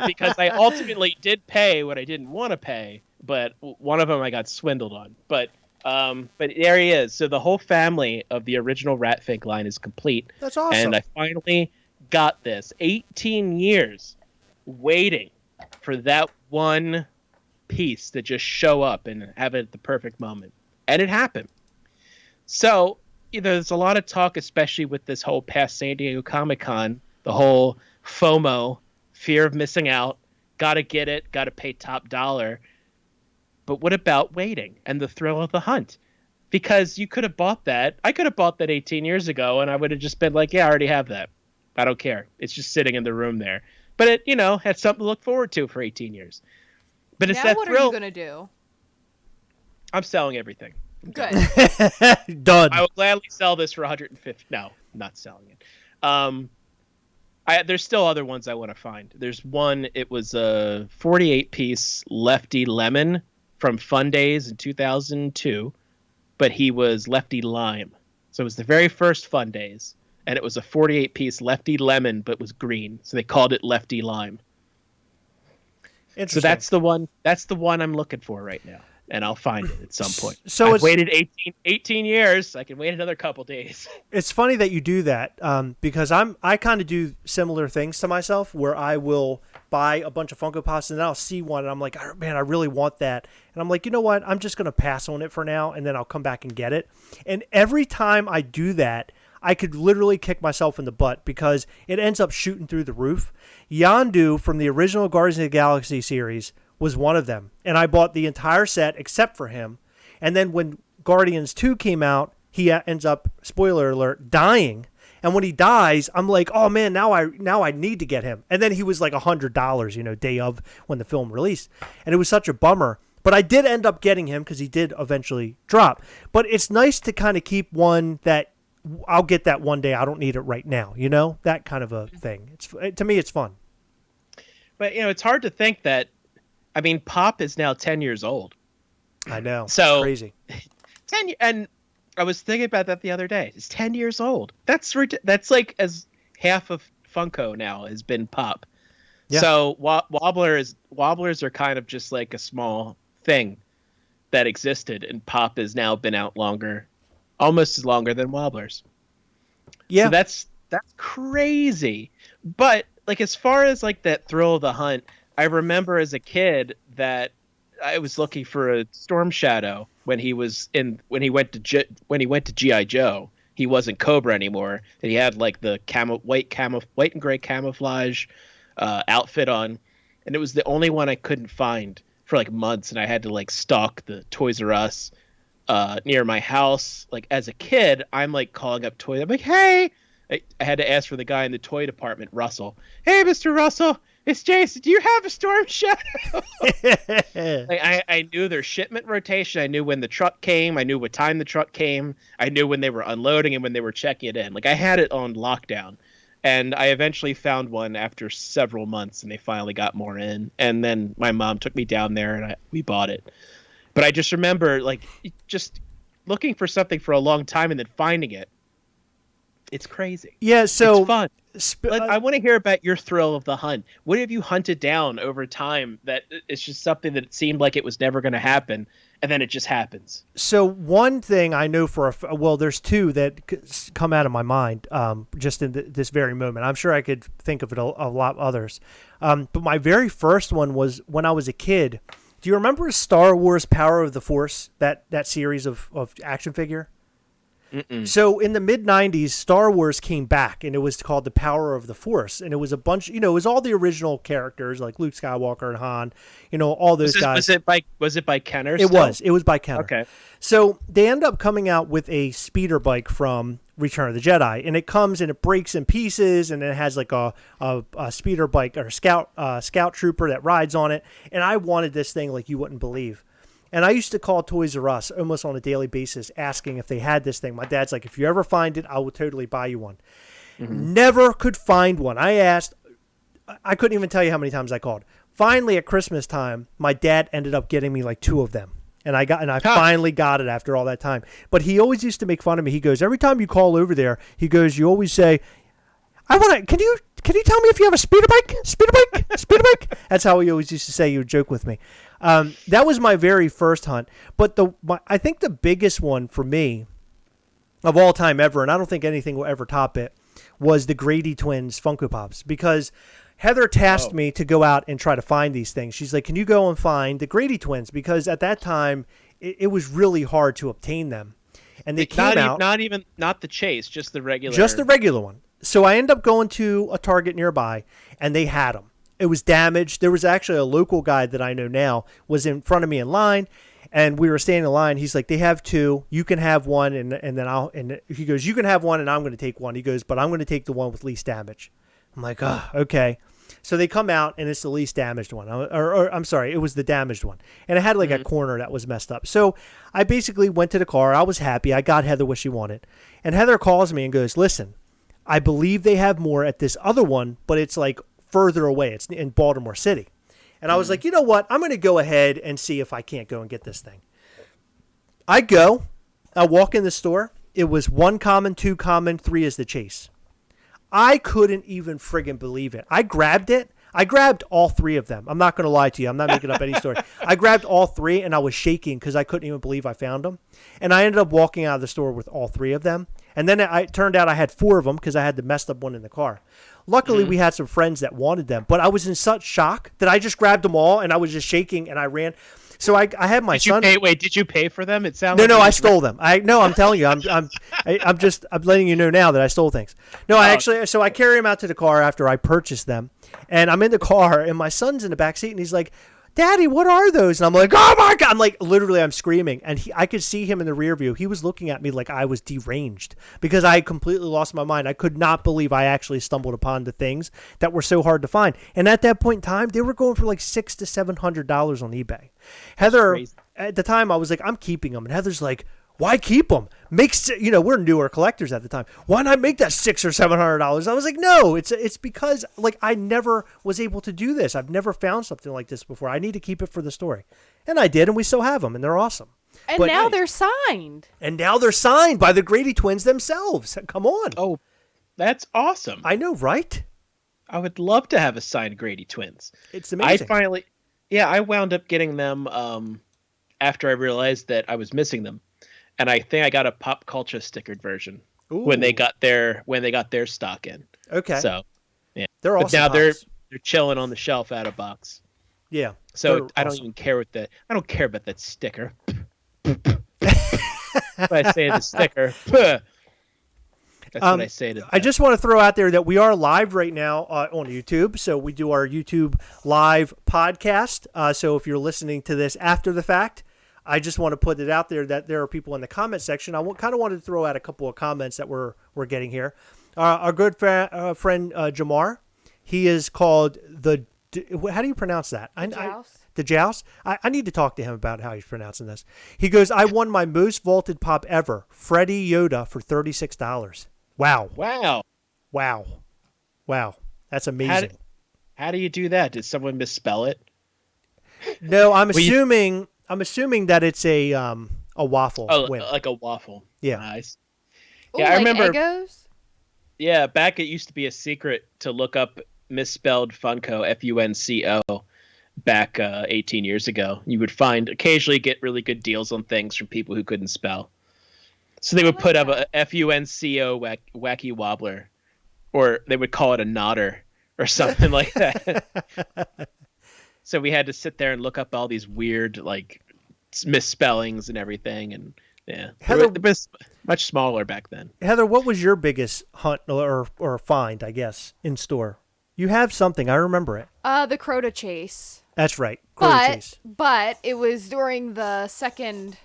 because I ultimately did pay what I didn't want to pay, but one of them I got swindled on. But there he is. So the whole family of the original Ratfink line is complete. That's awesome. And I finally got this. 18 years waiting for that one piece to just show up and have it at the perfect moment. And it happened. So, there's a lot of talk, especially with this whole past San Diego Comic-Con, the whole FOMO, fear of missing out, gotta get it, gotta pay top dollar. But what about waiting and the thrill of the hunt? Because you could have bought that. I could have bought that 18 years ago, and I would have just been like, yeah, I already have that. I don't care. It's just sitting in the room there. But it, had something to look forward to for 18 years. But it's now that what thrill. are you going to do? I'm selling everything. Good. Done. I will gladly sell this for 150. No, not selling it. There's still other ones I want to find. There's one. It was a 48-piece Lefty Lemon from Fun Days in 2002, but he was Lefty Lime. So it was the very first Fun Days, and it was a 48-piece Lefty Lemon, but was green. So they called it Lefty Lime. So that's the one. That's the one I'm looking for right now. And I'll find it at some point. So I've waited 18 years. I can wait another couple days. It's funny that you do that because I kind of do similar things to myself where I will buy a bunch of Funko Pops and then I'll see one and I'm like, oh, man, I really want that. And I'm like, you know what? I'm just going to pass on it for now and then I'll come back and get it. And every time I do that, I could literally kick myself in the butt because it ends up shooting through the roof. Yondu from the original Guardians of the Galaxy series was one of them. And I bought the entire set except for him. And then when Guardians 2 came out, he ends up, spoiler alert, dying. And when he dies, I'm like, oh man, now I need to get him. And then he was like $100, day of when the film released. And it was such a bummer. But I did end up getting him because he did eventually drop. But it's nice to kind of keep one that I'll get that one day. I don't need it right now, that kind of a thing. To me, it's fun. But, it's hard to think that, Pop is now 10 years old. I know. So it's crazy. 10, and I was thinking about that the other day. It's 10 years old. That's like as half of Funko now has been Pop. Yeah. So Wobblers are kind of just like a small thing that existed, and Pop has now been out longer almost as longer than Wobblers. Yeah. So that's crazy. But like as far as like that thrill of the hunt, I remember as a kid that I was looking for a Storm Shadow when he went to GI Joe. He wasn't Cobra anymore. And he had like the white and gray camouflage outfit on, and it was the only one I couldn't find for like months, and I had to like stalk the Toys R Us near my house. Like as a kid, I'm like calling up toys. I'm like, hey, I had to ask for the guy in the toy department, Russell. Hey, Mr. Russell, it's Jason. Do you have a Storm Shadow? Like, I knew their shipment rotation. I knew when the truck came. I knew what time the truck came. I knew when they were unloading and when they were checking it in. Like I had it on lockdown. And I eventually found one after several months, and they finally got more in. And then my mom took me down there, and we bought it. But I just remember, like, just looking for something for a long time and then finding it. It's crazy. Yeah, so it's fun. I want to hear about your thrill of the hunt. What have you hunted down over time that it's just something that it seemed like it was never going to happen, and then it just happens? So one thing I know there's two that come out of my mind just in this very moment. I'm sure I could think of it a lot others. But my very first one was when I was a kid. Do you remember Star Wars Power of the Force, that series of action figure? Mm-mm. So in the mid-90s, Star Wars came back, and it was called The Power of the Force. And it was a bunch, it was all the original characters like Luke Skywalker and Han, all those guys. Was it by Kenner? It was by Kenner. Okay. So they end up coming out with a speeder bike from Return of the Jedi, and it comes and it breaks in pieces, and it has like a speeder bike or scout trooper that rides on it. And I wanted this thing like you wouldn't believe. And I used to call Toys R Us almost on a daily basis asking if they had this thing. My dad's like, if you ever find it, I will totally buy you one. Mm-hmm. Never could find one. I asked. I couldn't even tell you how many times I called. Finally, at Christmas time, my dad ended up getting me like 2 of them. And I finally got it after all that time. But he always used to make fun of me. He goes, every time you call over there, he goes, you always say, can you tell me if you have a speeder bike? Speeder bike? Speeder bike? That's how he always used to say. He would joke with me. That was my very first hunt. But I think the biggest one for me of all time ever, and I don't think anything will ever top it, was the Grady twins Funko Pops. Because Heather tasked me to go out and try to find these things. She's like, can you go and find the Grady twins? Because at that time, it was really hard to obtain them. And they came out. Not the Chase, just the regular. Just the regular one. So I end up going to a Target nearby, and they had them. It was damaged. There was actually a local guy that I know now was in front of me in line, and we were standing in line. He's like, they have 2. You can have one, and then he goes, you can have one, and I'm going to take one. He goes, but I'm going to take the one with least damage. I'm like, oh, okay. So they come out, and it's the least damaged one. Or I'm sorry, it was the damaged one. And it had like a corner that was messed up. So I basically went to the car. I was happy. I got Heather what she wanted. And Heather calls me and goes, listen, I believe they have more at this other one, but it's like further away. It's in Baltimore City. And I was like, you know what? I'm going to go ahead and see if I can't go and get this thing. I walk in the store. It was 1 common, 2 common, 3 is the Chase. I couldn't even friggin' believe it. I grabbed it. I grabbed all 3 of them. I'm not going to lie to you. I'm not making up any story. I grabbed all 3, and I was shaking because I couldn't even believe I found them. And I ended up walking out of the store with all 3 of them. And then it turned out I had 4 of them because I had the messed up one in the car. Luckily, we had some friends that wanted them. But I was in such shock that I just grabbed them all, and I was just shaking, and I ran. So I had my son. Did you pay for them? It sounds no, I stole them. I'm telling you, I'm letting you know now that I stole things. No, so I carry them out to the car after I purchased them, and I'm in the car, and my son's in the back seat, and he's like, Daddy, what are those? And I'm like, oh my God. I'm like, literally, I'm screaming. And I could see him in the rear view. He was looking at me like I was deranged because I had completely lost my mind. I could not believe I actually stumbled upon the things that were so hard to find. And at that point in time, they were going for like $600 to $700 on eBay. Heather, at the time, I was like, I'm keeping them. And Heather's like, why keep them? We're newer collectors at the time. Why not make that $600 or $700? I was like, no, it's because like I never was able to do this. I've never found something like this before. I need to keep it for the story, and I did, and we still have them, and they're awesome. And now they're signed. And now they're signed by the Grady twins themselves. Come on. Oh, that's awesome. I know, right? I would love to have a signed Grady twins. It's amazing. I wound up getting them after I realized that I was missing them. and I think I got a pop culture stickered version Ooh. when they got their stock in. Okay. So yeah, They're but awesome. now pops. they're chilling on the shelf out of box. Yeah. So I don't awesome. even care I don't care about that sticker. If I say the sticker, that's what I say to that. I just want to throw out there that we are live right now on YouTube. So we do our YouTube live podcast. So if you're listening to this after the fact, I just want to put it out there that there are people in the comment section. I kind of wanted to throw out a couple of comments that we're getting here. Our good friend Jamar, he is called the. How do you pronounce that? The Joust? I need to talk to him about how he's pronouncing this. He goes, I won my most vaulted pop ever, Freddie Yoda, for $36. Wow. That's amazing. How do you do that? Did someone misspell it? No, I'm assuming that it's a waffle. Oh, win. like a waffle. Yeah. Nice. Ooh, Yeah, I remember. Eggos? Yeah, back it used to be a secret to look up misspelled Funko, Funco, back 18 years ago. You would occasionally get really good deals on things from people who couldn't spell. So they would put up a Funco wacky wobbler, or they would call it a nodder or something like that. So we had to sit there and look up all these weird like misspellings and everything, and yeah, Heather, they were much smaller back then. Heather, what was your biggest hunt or find, I guess, in store? You have something. I remember it. The Crota Chase. That's right. Crota Chase. But it was during the second,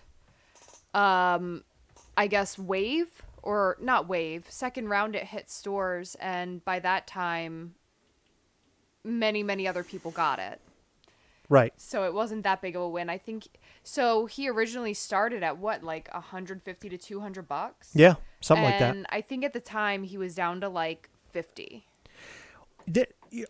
I guess, wave, or not wave, second round it hit stores, and by that time, many, many other people got it. Right. So it wasn't that big of a win. I think, so he originally started at what, like $150 to $200? Yeah, something like that. And I think at the time he was down to like 50.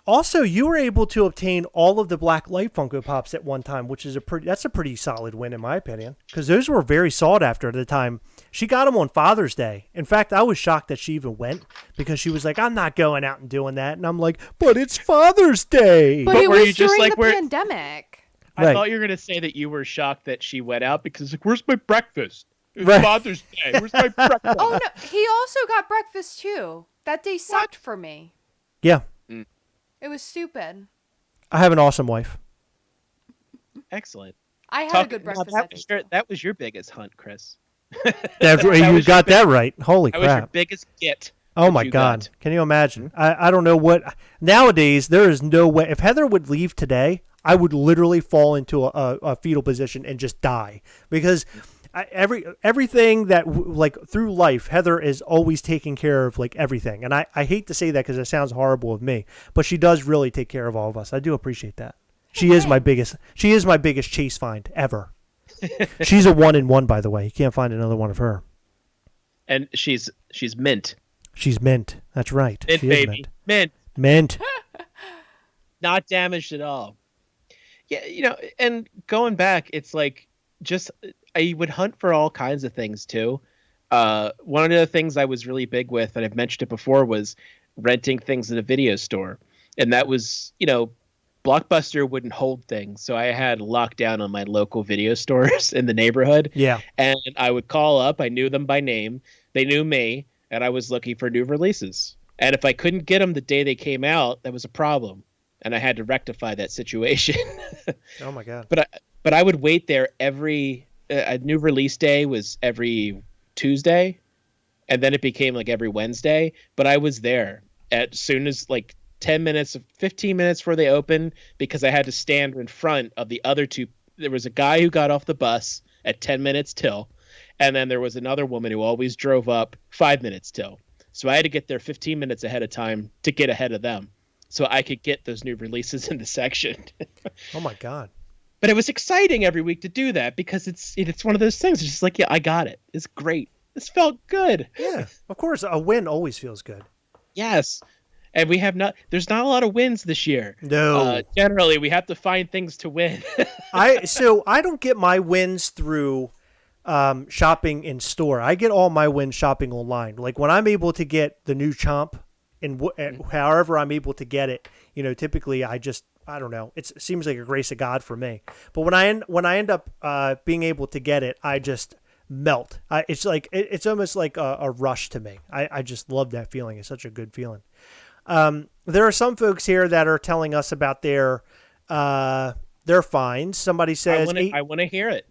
Also, you were able to obtain all of the Black Light Funko Pops at one time, which is that's a pretty solid win in my opinion, because those were very sought after at the time. She got them on Father's Day. In fact, I was shocked that she even went, because she was like, "I'm not going out and doing that," and I'm like, "But it's Father's Day." But it was during the pandemic. I thought you were gonna say that you were shocked that she went out because like, where's my breakfast? It's Right. Father's Day. Where's my breakfast? Oh no, he also got breakfast too. That day sucked for me. Yeah. It was stupid. I have an awesome wife. Excellent. I had a good breakfast. That was your biggest hunt, Chris. You got that right. Holy That crap. was your biggest get. Oh my God. Got. Can you imagine? I don't know what. Nowadays, there is no way. If Heather would leave today, I would literally fall into a fetal position and just die. Because everything that, like, through life, Heather is always taking care of, like, everything. And I hate to say that because it sounds horrible of me. But she does really take care of all of us. I do appreciate that. She is my biggest chase find ever. She's a 1-in-1, by the way. You can't find another one of her. And she's mint. She's mint. That's right. Mint, she baby. Is mint. Mint. Not damaged at all. Yeah, and going back, it's like just I would hunt for all kinds of things too. One of the things I was really big with, and I've mentioned it before, was renting things at a video store. And that was, Blockbuster wouldn't hold things. So I had lockdown on my local video stores in the neighborhood. Yeah. And I would call up. I knew them by name. They knew me. And I was looking for new releases. And if I couldn't get them the day they came out, that was a problem. And I had to rectify that situation. Oh, my God. But I would wait there every a new release day was every Tuesday, and then it became like every Wednesday. But I was there as soon as like 15 minutes before they opened, because I had to stand in front of the other two. There was a guy who got off the bus at 10 minutes till, and then there was another woman who always drove up 5 minutes till. So I had to get there 15 minutes ahead of time to get ahead of them, so I could get those new releases in the section. Oh my God. But it was exciting every week to do that, because it's one of those things. It's just like, yeah, I got it. It's great. This felt good. Yeah, of course. A win always feels good. Yes. And there's not a lot of wins this year. No. Generally, we have to find things to win. I don't get my wins through shopping in store. I get all my wins shopping online. Like when I'm able to get the new Chomp, and however I'm able to get it, typically I don't know. It seems like a grace of God for me. But when I end up being able to get it, I just melt. It's like it's almost like a rush to me. I just love that feeling. It's such a good feeling. There are some folks here that are telling us about their finds. Somebody says I want to hear it.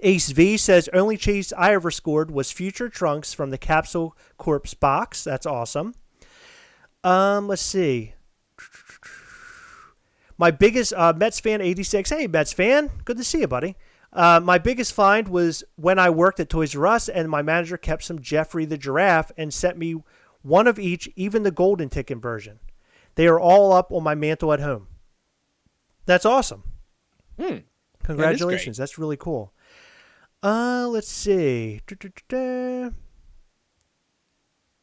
Ace V says only chase I ever scored was Future Trunks from the Capsule Corpse box. That's awesome. Let's see. My biggest Mets fan 86. Hey, Mets fan, good to see you, buddy. My biggest find was when I worked at Toys R Us, and my manager kept some Jeffrey the Giraffe and sent me one of each, even the golden ticket version. They are all up on my mantle at home. That's awesome. Congratulations. That's really cool. Let's see.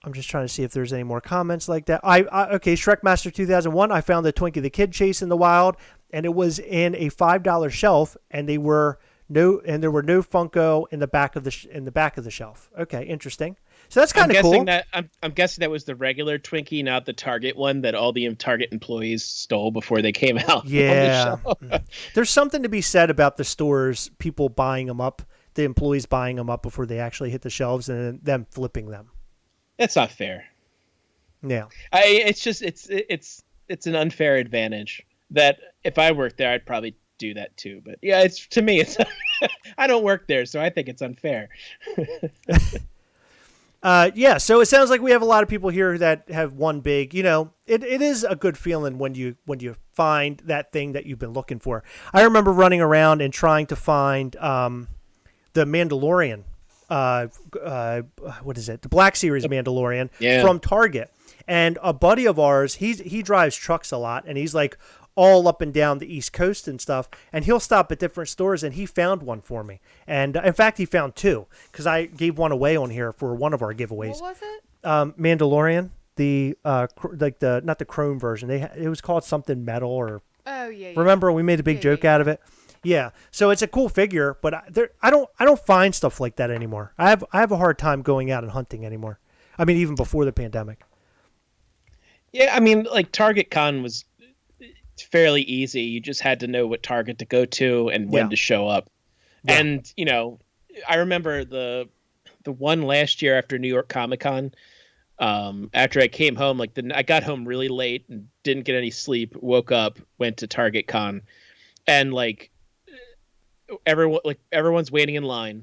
I'm just trying to see if there's any more comments like that. Okay, Shrekmaster 2001. I found the Twinkie the Kid chase in the wild, and it was in a $5 shelf, and there were no Funko in the back of the shelf. Okay, interesting. So that's kind of cool. I'm guessing that was the regular Twinkie, not the Target one that all the Target employees stole before they came out. Yeah, there's something to be said about the stores, people buying them up, the employees buying them up before they actually hit the shelves, and then them flipping them. That's not fair. Yeah. It's an unfair advantage that if I worked there, I'd probably do that too. But yeah, to me, I don't work there, so I think it's unfair. Yeah. So it sounds like we have a lot of people here that have one big, it is a good feeling when you find that thing that you've been looking for. I remember running around and trying to find, the Mandalorian, what is it? The Black Series Mandalorian from Target. And a buddy of ours, he drives trucks a lot, and he's like all up and down the East Coast and stuff. And he'll stop at different stores, and he found one for me. And in fact, he found two because I gave one away on here for one of our giveaways. What was it? Mandalorian, the not the chrome version. It was called something metal or. Oh yeah. Remember we made a big joke out of it. Yeah, so it's a cool figure, but I don't find stuff like that anymore. I have a hard time going out and hunting anymore. I mean, even before the pandemic. Yeah, I mean, like Target Con was fairly easy. You just had to know what Target to go to and when to show up. Yeah. And I remember the one last year after New York Comic Con. After I came home, I got home really late and didn't get any sleep. Woke up, went to Target Con, and everyone's waiting in line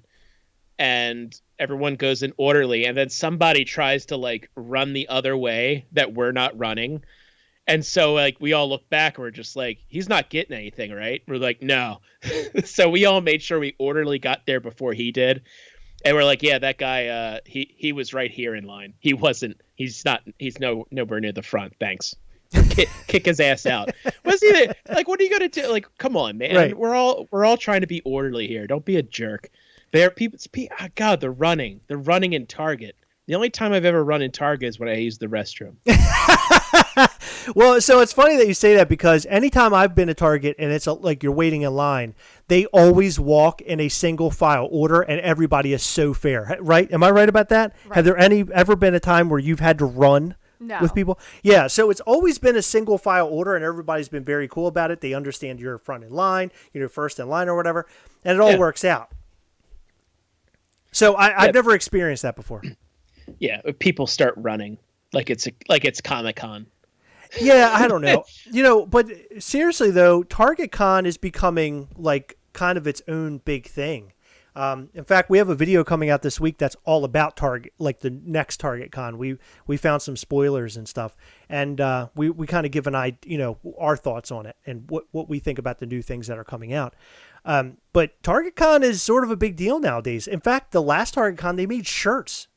and everyone goes in orderly, and then somebody tries to run the other way that we're not running, and so we all look back and we're just like, he's not getting anything, right? We're like, no. So we all made sure we orderly got there before he did, and we're like, yeah, that guy he was right here in line. He's nowhere near the front, thanks. Kick his ass out. What's he what are you gonna do? Come on, man. Right. We're all trying to be orderly here. Don't be a jerk. They're running. They're running in Target. The only time I've ever run in Target is when I use the restroom. Well, so it's funny that you say that because anytime I've been to Target and it's you're waiting in line, they always walk in a single file order and everybody is so fair, right? Am I right about that? Right. Have there ever been a time where you've had to run? No. With people? Yeah, so it's always been a single file order, and everybody's been very cool about it. They understand you're front in line, you're first in line or whatever, and it all works out. So I've never experienced that before. Yeah, people start running like it's Comic-Con. Yeah, I don't know. But seriously though, Target Con is becoming kind of its own big thing. In fact, we have a video coming out this week that's all about Target, the next Target Con. We found some spoilers and stuff, and we kind of give our thoughts on it and what we think about the new things that are coming out. But Target Con is sort of a big deal nowadays. In fact, the last Target Con, they made shirts.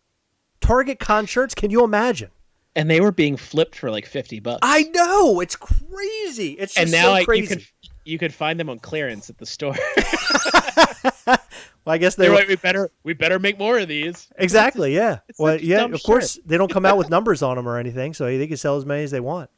Target Con shirts, can you imagine? And they were being flipped for $50. I know, it's crazy. It's just so crazy. You could find them on clearance at the store. Well, I guess they're like, we better make more of these. Exactly, yeah. Well, yeah, of course, shirt. they don't come out with numbers on them or anything, so they can sell as many as they want.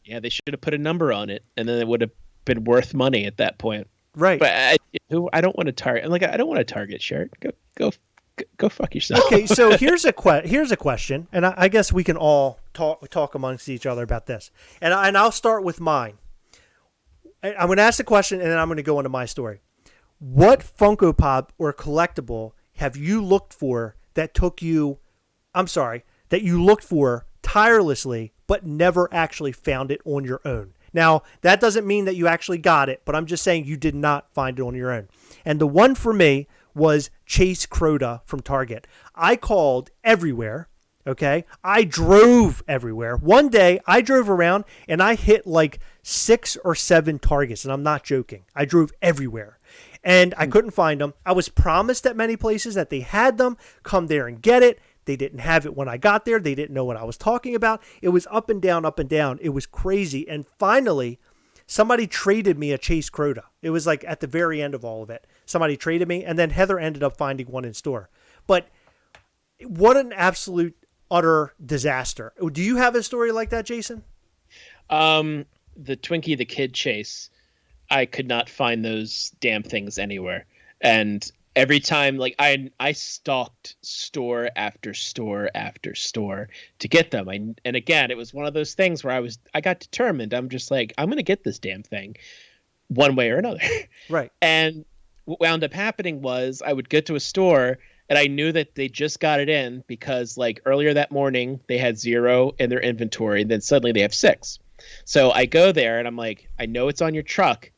Yeah, they should have put a number on it, and then it would have been worth money at that point. Right. But I don't want to target. I don't want a Target shirt. Go fuck yourself. Okay, so here's a question, and I guess we can all talk amongst each other about this. And I'll start with mine. I'm going to ask the question, and then I'm going to go into my story. What Funko Pop or collectible have you looked for that that you looked for tirelessly but never actually found it on your own? Now, that doesn't mean that you actually got it, but I'm just saying you did not find it on your own. And the one for me was Chase Crota from Target. I called everywhere, okay? I drove everywhere. One day, I drove around and I hit like 6 or 7 Targets, and I'm not joking. I drove everywhere. And I couldn't find them. I was promised at many places that they had them. Come there and get it. They didn't have it when I got there. They didn't know what I was talking about. It was up and down, up and down. It was crazy. And finally, somebody traded me a Chase Crota. It was like at the very end of all of it. Somebody traded me, and then Heather ended up finding one in store. But what an absolute, utter disaster. Do you have a story like that, Jason? The Twinkie the Kid chase. I could not find those damn things anywhere. And every time, like, I stalked store after store after store to get them. And again, it was one of those things where I got determined. I'm just like, I'm going to get this damn thing one way or another. Right. And what wound up happening was I would get to a store and I knew that they just got it in because, like, earlier that morning they had 0 in their inventory. And then suddenly they have 6. So I go there and I'm like, I know it's on your truck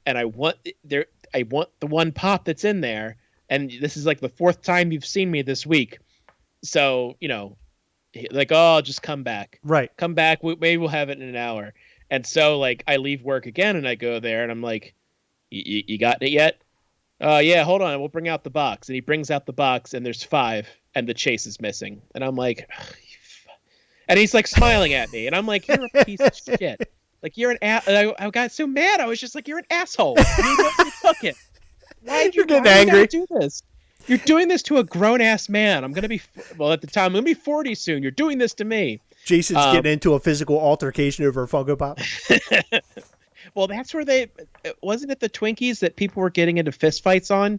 and I want the one pop that's in there. And this is like the 4th time you've seen me this week. So, like, oh, just come back. Right. Come back. Maybe we'll have it in an hour. And so, like, I leave work again and I go there and I'm like, you got it yet? Yeah, hold on. We'll bring out the box. And he brings out the box and there's 5 and the chase is missing. And I'm like, and he's like smiling at me. And I'm like, you're a piece of shit. Like, you're an ass. I got so mad. I was just like, you're an asshole. You took it. Why did you getting angry? Do this? You're doing this to a grown-ass man. I'm going to be, at the time, I'm going to be 40 soon. You're doing this to me. Jason's getting into a physical altercation over a Funko Pop. Well, that's where wasn't it the Twinkies that people were getting into fistfights on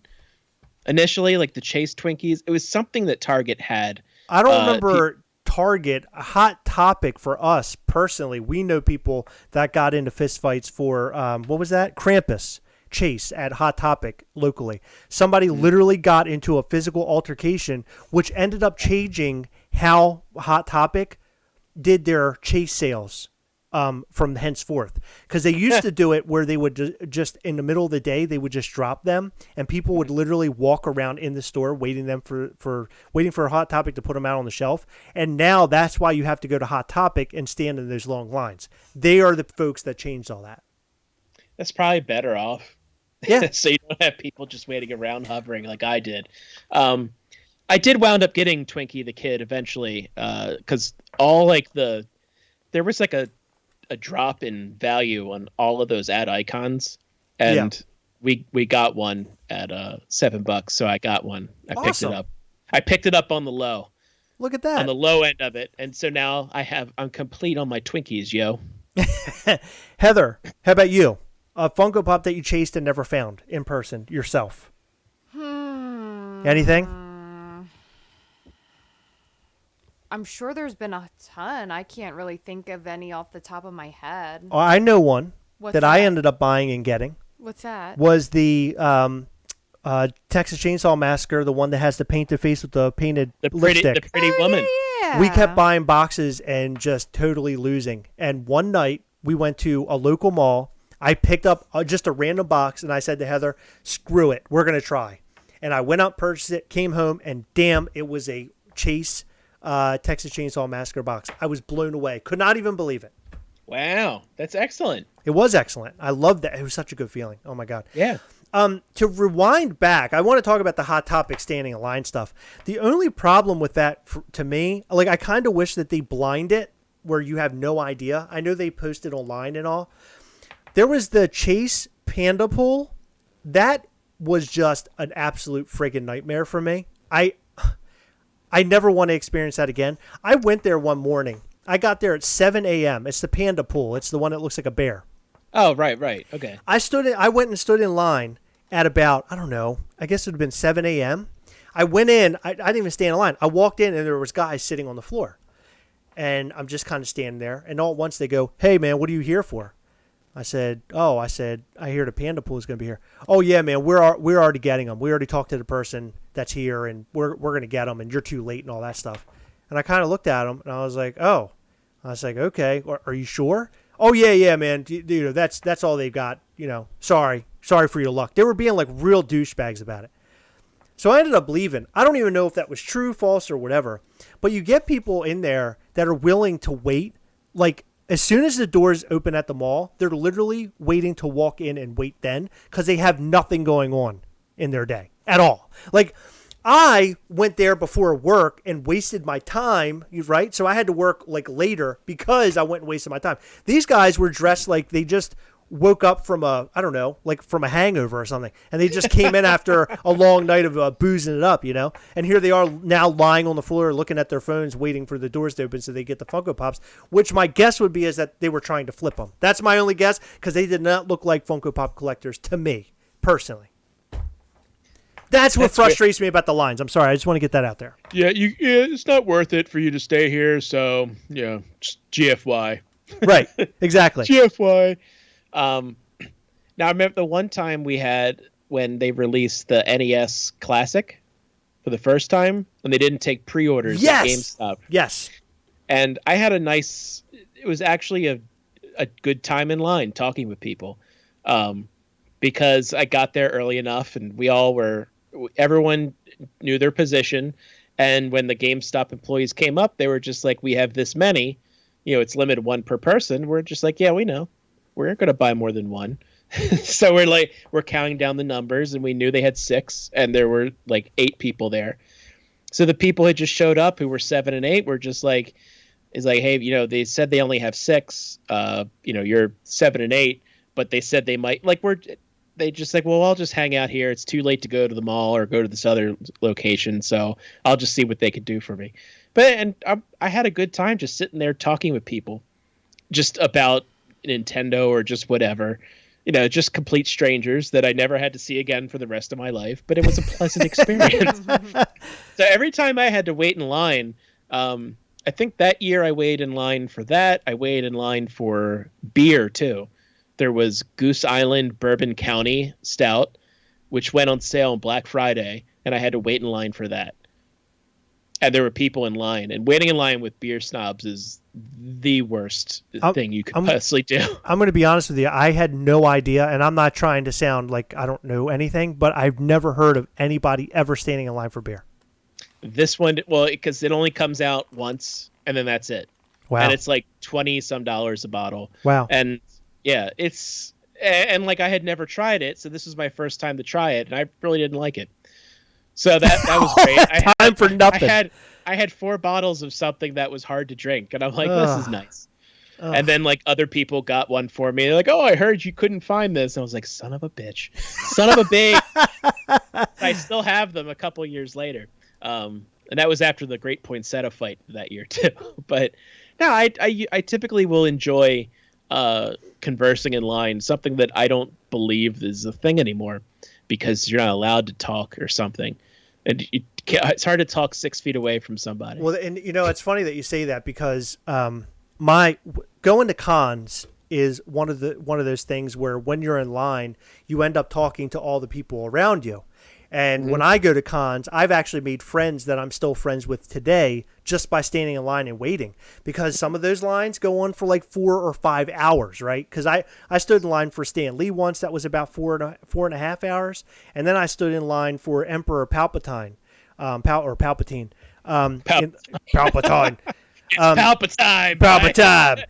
initially, like the Chase Twinkies? It was something that Target had. I don't remember Target. A Hot Topic for us personally. We know people that got into fistfights for, what was that? Krampus chase at Hot Topic locally. Somebody literally got into a physical altercation, which ended up changing how Hot Topic did their chase sales from henceforth, because they used to do it where they would just in the middle of the day they would just drop them and people would literally walk around in the store waiting for a Hot Topic to put them out on the shelf. And now that's why you have to go to Hot Topic and stand in those long lines. They are the folks that changed all that. That's probably better off. Yeah. So you don't have people just waiting around hovering like I did. I did wound up getting Twinkie the Kid eventually, because there was like a drop in value on all of those ad icons, and we got one at $7, so I got one. I picked it up. I picked it up on the low. Look at that. On the low end of it, and so now I'm complete on my Twinkies, yo. Heather, how about you? A Funko Pop that you chased and never found in person yourself. Anything? I'm sure there's been a ton. I can't really think of any off the top of my head. Oh, I know one What's that that? I ended up buying and getting. What's that? Was the Texas Chainsaw Massacre, the one that has the painted face with the painted lipstick. The pretty woman. Yeah. We kept buying boxes and just totally losing. And one night we went to a local mall. I picked up just a random box and I said to Heather, screw it, we're going to try. And I went out, purchased it, came home, and damn, it was a Chase Texas Chainsaw Massacre box. I was blown away. Could not even believe it. Wow, that's excellent. It was excellent. I loved that. It was such a good feeling. Oh my God. Yeah. To rewind back, I want to talk about the Hot Topic standing in line stuff. The only problem with that, to me, like, I kind of wish that they blind it where you have no idea. I know they posted online and all. There was the Chase Panda Pool. That was just an absolute friggin' nightmare for me. I never want to experience that again. I went there one morning. I got there at 7 a.m. It's the Panda Pool. It's the one that looks like a bear. Oh, right. Okay. I went and stood in line at about, I don't know, I guess it would have been 7 a.m. I went in. I didn't even stand in line. I walked in, and there was guys sitting on the floor. And I'm just kind of standing there. And all at once they go, hey, man, what are you here for? I said, I hear the panda pool is going to be here. Oh yeah, man, we're already getting them. We already talked to the person that's here, and we're going to get them, and you're too late and all that stuff. And I kind of looked at him, and I was like, oh, I was like, okay, are you sure? Oh yeah, man, that's all they've got. Sorry for your luck. They were being like real douchebags about it. So I ended up leaving. I don't even know if that was true, false, or whatever. But you get people in there that are willing to wait. Like, as soon as the doors open at the mall, they're literally waiting to walk in and wait then because they have nothing going on in their day at all. Like, I went there before work and wasted my time, right? So I had to work, like, later because I went and wasted my time. These guys were dressed like they just woke up from from a hangover or something. And they just came in after a long night of boozing it up, And here they are now lying on the floor looking at their phones, waiting for the doors to open so they get the Funko Pops, which my guess would be is that they were trying to flip them. That's my only guess because they did not look like Funko Pop collectors to me, personally. That's what frustrates me about the lines. I'm sorry. I just want to get that out there. Yeah, it's not worth it for you to stay here. So, just GFY. Right. Exactly. GFY. Now I remember the one time we had when they released the NES Classic for the first time, and they didn't take pre-orders at GameStop. Yes. And I had it was actually a good time in line talking with people, because I got there early enough, and everyone knew their position. And when the GameStop employees came up, they were just like, "We have this many, it's limited one per person." We're just like, "Yeah, we know. We're going to buy more than one." So we're counting down the numbers, and we knew they had 6, and there were like 8 people there. So the people had just showed up who were 7 and 8 were just like, hey, they said they only have 6, you're 7 and 8, but they said they might, they just like, well, I'll just hang out here. It's too late to go to the mall or go to this other location. So I'll just see what they could do for me. And I had a good time just sitting there talking with people just about Nintendo or just whatever, just complete strangers that I never had to see again for the rest of my life, but it was a pleasant experience. So every time I had to wait in line, I think that year I waited in line for that. I waited in line for beer too. There was Goose Island Bourbon County Stout, which went on sale on Black Friday, and I had to wait in line for that. And there were people in line, and waiting in line with beer snobs is the worst thing you could possibly do. I'm going to be honest with you. I had no idea, and I'm not trying to sound like I don't know anything, but I've never heard of anybody ever standing in line for beer. This one, well, because it only comes out once, and then that's it. Wow. And it's like $20-some a bottle. Wow. And yeah, and like I had never tried it, so this was my first time to try it, and I really didn't like it. So that was great. Time for nothing. I had 4 bottles of something that was hard to drink, and I'm like, this is nice. And then like other people got one for me. They're like, "Oh, I heard you couldn't find this." And I was like, "Son of a bitch, son of a bitch." I still have them a couple years later, and that was after the Great Poinsettia fight that year too. But no, I typically will enjoy conversing in line, something that I don't believe is a thing anymore because you're not allowed to talk or something. And it's hard to talk 6 feet away from somebody. Well, and it's funny that you say that because my going to cons is one of those things where when you're in line, you end up talking to all the people around you. And when I go to cons, I've actually made friends that I'm still friends with today just by standing in line and waiting, because some of those lines go on for like 4 or 5 hours, right? Because I stood in line for Stan Lee once. That was about 4.5 hours. And then I stood in line for Emperor Palpatine. Palpatine. Palpatine. Palpatine.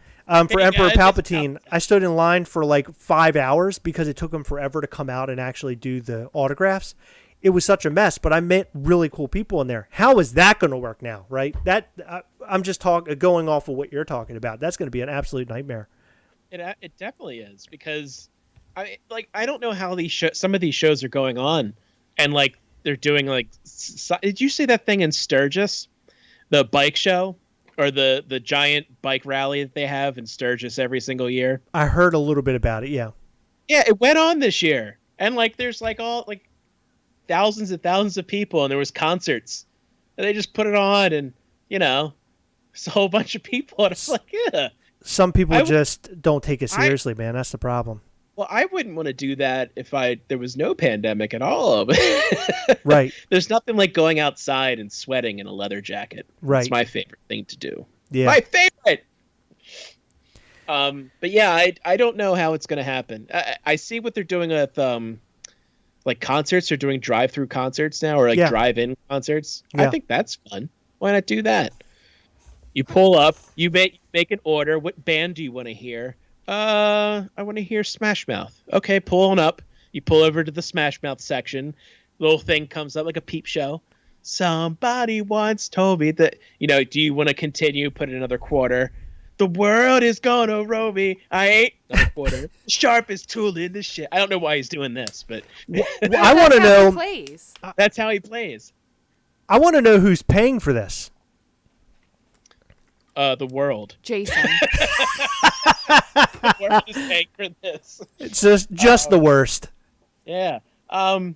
For Emperor Palpatine, I stood in line for like 5 hours because it took him forever to come out and actually do the autographs. It was such a mess, but I met really cool people in there. How is that going to work now, right? I'm just going off of what you're talking about. That's going to be an absolute nightmare. It definitely is, because I don't know how some of these shows are going on, and like they're doing like. Did you see that thing in Sturgis, the bike show? Or the giant bike rally that they have in Sturgis every single year? I heard a little bit about it, yeah. Yeah, it went on this year. And like there's like all like thousands and thousands of people, and there was concerts. And they just put it on, and it's a whole bunch of people, and it's like, yeah. some people just don't take it seriously, man. That's the problem. Well, I wouldn't want to do that if there was no pandemic at all. Right. There's nothing like going outside and sweating in a leather jacket. Right. It's my favorite thing to do. Yeah. My favorite. But yeah, I don't know how it's going to happen. I see what they're doing with like concerts. They're doing drive-through concerts now, or like drive-in concerts. Yeah. I think that's fun. Why not do that? You pull up, you make an order. What band do you want to hear? I want to hear Smash Mouth. Okay, pulling up. You pull over to the Smash Mouth section. Little thing comes up like a peep show. Somebody once told me that, do you want to continue? Put in another quarter. The world is gonna roll me. I ain't another quarter. Sharpest tool in the shit. I don't know why he's doing this, but I want to know. That's how he plays. I want to know who's paying for this. The world. Jason. The world is paying for this. It's just the worst. Yeah. But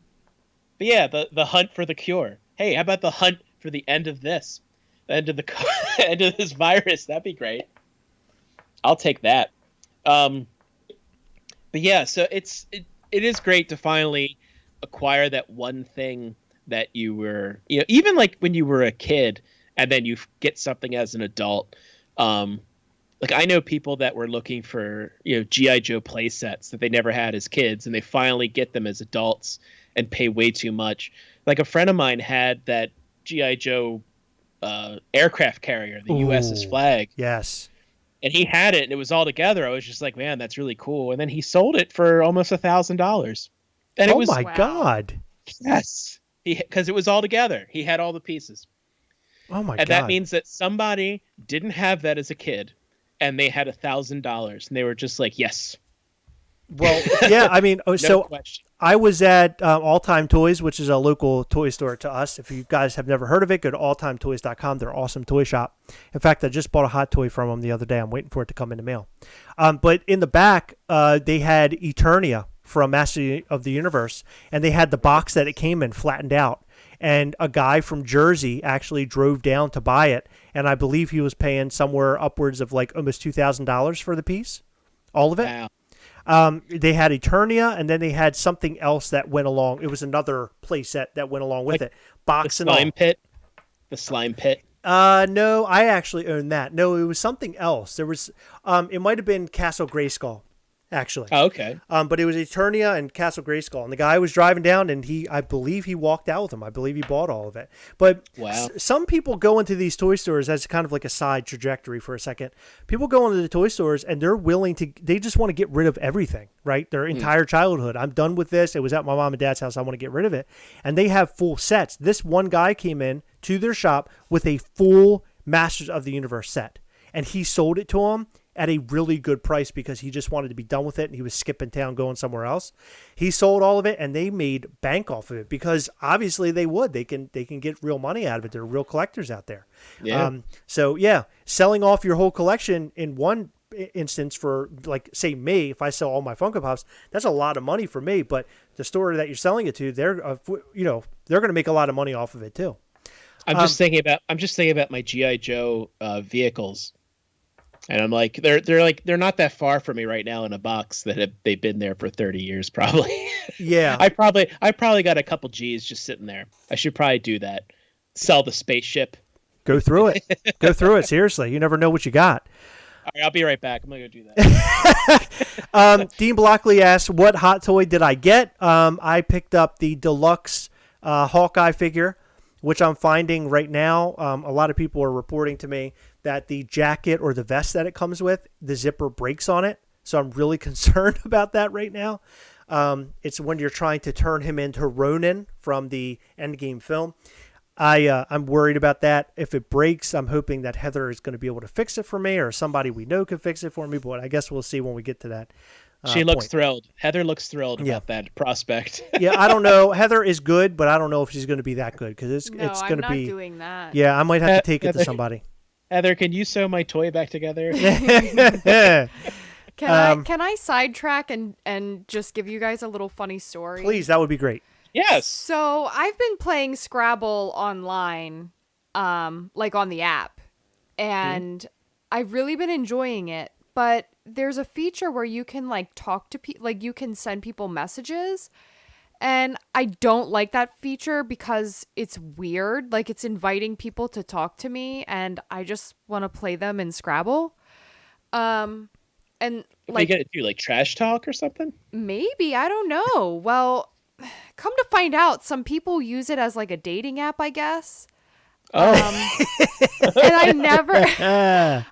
yeah, the hunt for the cure. Hey, how about the hunt for the end of this? The end of end of this virus. That'd be great. I'll take that. But yeah, so it is great to finally acquire that one thing that you were, even like when you were a kid and then you get something as an adult. Like I know people that were looking for, G.I. Joe play sets that they never had as kids, and they finally get them as adults and pay way too much. Like a friend of mine had that G.I. Joe aircraft carrier, the USS Flag. Yes. And he had it, and it was all together. I was just like, man, that's really cool. And then he sold it for almost $1,000. And it was, my God. Yes. Because it was all together. He had all the pieces. Oh my God. And that means that somebody didn't have that as a kid, and they had $1,000, and they were just like, yes. Well, yeah, I mean, so question. I was at All Time Toys, which is a local toy store to us. If you guys have never heard of it, go to alltimetoys.com. They're an awesome toy shop. In fact, I just bought a hot toy from them the other day. I'm waiting for it to come in the mail. But in the back, they had Eternia from Master of the Universe, and they had the box that it came in flattened out. And a guy from Jersey actually drove down to buy it, and I believe he was paying somewhere upwards of like almost $2,000 for the piece, all of it. Wow. They had Eternia, and then they had something else that went along. It was another play set that went along with it. Box the and all. slime pit. The slime pit. No, I actually own that. No, it was something else. There was, it might have been Castle Grayskull, actually. Oh, okay. But it was Eternia and Castle Grayskull, and the guy was driving down, and I believe he walked out with him. I believe he bought all of it. But wow. Some people go into these toy stores as kind of like a side trajectory for a second. People go into the toy stores, and they just want to get rid of everything, right? Their entire childhood. I'm done with this. It was at my mom and dad's house. I want to get rid of it. And they have full sets. This one guy came in to their shop with a full Masters of the Universe set, and he sold it to them at a really good price because he just wanted to be done with it, and he was skipping town going somewhere else. He sold all of it, and they made bank off of it because obviously they would. They can get real money out of it. They're real collectors out there. Yeah. So yeah, selling off your whole collection in one instance for, like, say me, if I sell all my Funko Pops, that's a lot of money for me. But the store that you're selling it to, they're going to make a lot of money off of it too. I'm just thinking about my G.I. Joe vehicles. And I'm like, they're not that far from me right now in a box they've been there for 30 years probably. Yeah. I probably got a couple G's just sitting there. I should probably do that. Sell the spaceship. Go through it. Go through it. Seriously. You never know what you got. All right, I'll be right back. I'm going to go do that. Dean Blockley asks, what hot toy did I get? I picked up the deluxe Hawkeye figure, which I'm finding right now. A lot of people are reporting to me that the jacket or the vest that it comes with, the zipper breaks on it. So I'm really concerned about that right now. It's when you're trying to turn him into Ronin from the Endgame film. I'm worried about that. If it breaks, I'm hoping that Heather is going to be able to fix it for me, or somebody we know can fix it for me. But I guess we'll see when we get to that. She looks thrilled. Heather looks thrilled about that prospect. Yeah, I don't know. Heather is good, but I don't know if she's going to be that good because it's going to be. I'm not doing that. Yeah, I might have to take it to somebody. Heather, can you sew my toy back together? Can I sidetrack and just give you guys a little funny story? Please, that would be great. Yes. So I've been playing Scrabble online, like on the app, and I've really been enjoying it. but there's a feature where you can like talk to people, like you can send people messages. And I don't like that feature because it's weird. Like it's inviting people to talk to me and I just want to play them in Scrabble. And Like, you get it through like trash talk or something? maybe, I don't know. Well, come to find out, some people use it as like a dating app, I guess. Oh, And I never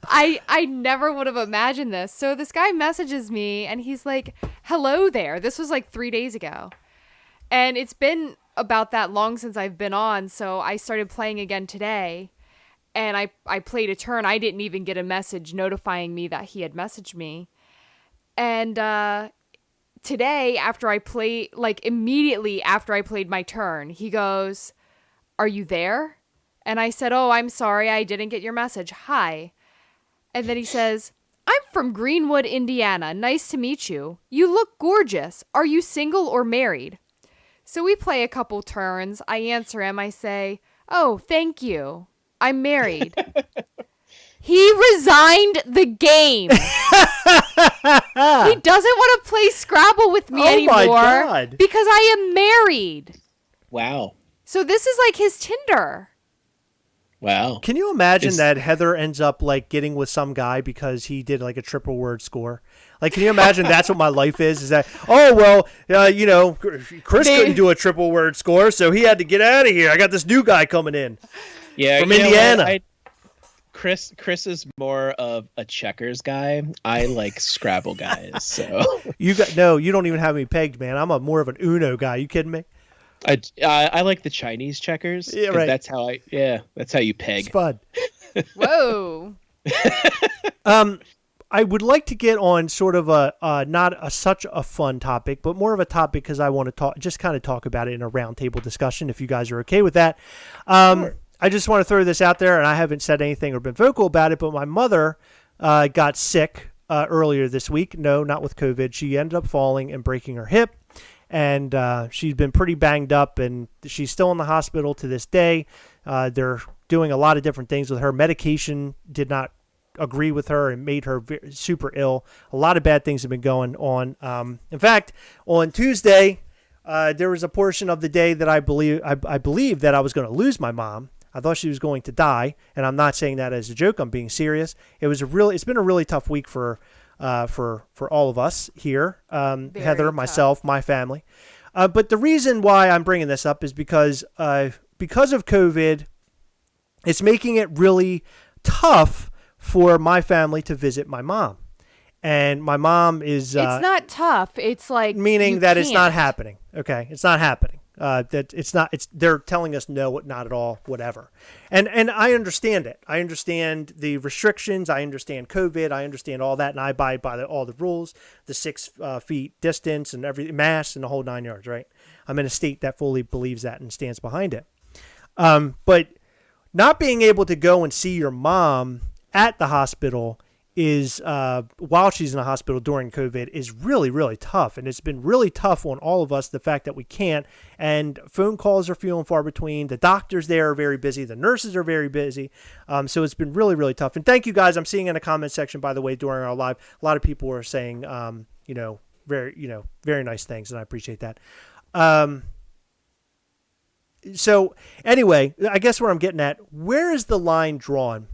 I never would have imagined this. So this guy messages me and he's like, "Hello there." This was like 3 days ago. And it's been about that long since I've been on, so I started playing again today. And I played a turn. I didn't even get a message notifying me that he had messaged me. And today, after I played, like immediately after I played my turn, he goes, "Are you there?" And I said, "Oh, I'm sorry, I didn't get your message. Hi." And then he says, "I'm from Greenwood, Indiana. Nice to meet you. You look gorgeous. Are you single or married?" So we play a couple turns. I answer him. I say, "Oh, thank you. I'm married." He resigned the game. He doesn't want to play Scrabble with me anymore my God. because I am married. wow. So this is like his Tinder. Wow. Can you imagine that Heather ends up like getting with some guy because he did like a triple word score? Like, can you imagine that's what my life is? Is that, oh, well, Chris couldn't do a triple word score, so he had to get out of here. I got this new guy coming in from Indiana. Chris is more of a checkers guy. I like Scrabble guys. So you don't even have me pegged, man. I'm more of an Uno guy. You kidding me? I like the Chinese checkers. Yeah, right. That's how you peg. It's fun. Whoa. I would like to get on sort of such a fun topic, but more of a topic because I want to talk about it in a roundtable discussion. If you guys are okay with that, Sure. I just want to throw this out there, and I haven't said anything or been vocal about it, but my mother got sick earlier this week. No, not with COVID. She ended up falling and breaking her hip, and she's been pretty banged up, and she's still in the hospital to this day. They're doing a lot of different things with her. Medication did not agree with her and made her super ill. A lot of bad things have been going on. In fact, on Tuesday, there was a portion of the day that I believe that I was going to lose my mom. I thought she was going to die, and I'm not saying that as a joke. I'm being serious. It's been a really tough week for all of us here, Heather, tough. myself, my family. But the reason why I'm bringing this up is because of COVID, it's making it really tough for my family to visit my mom. And my mom is... it's not tough. It's like... Meaning that it's not happening. Okay? It's not happening. They're telling us no, not at all, whatever. And I understand it. I understand the restrictions. I understand COVID. I understand all that. And I abide by all the rules, the 6 feet distance and every mask and the whole 9 yards, right? I'm in a state that fully believes that and stands behind it. But not being able to go and see your mom at the hospital is while she's in the hospital during COVID is really, really tough. And it's been really tough on all of us, the fact that we can't. And phone calls are few and far between. The doctors there are very busy. The nurses are very busy. So it's been really, really tough. And thank you guys. I'm seeing in the comment section, by the way, during our live, a lot of people were saying, very nice things. And I appreciate that. So anyway, I guess where I'm getting at, where is the line drawn?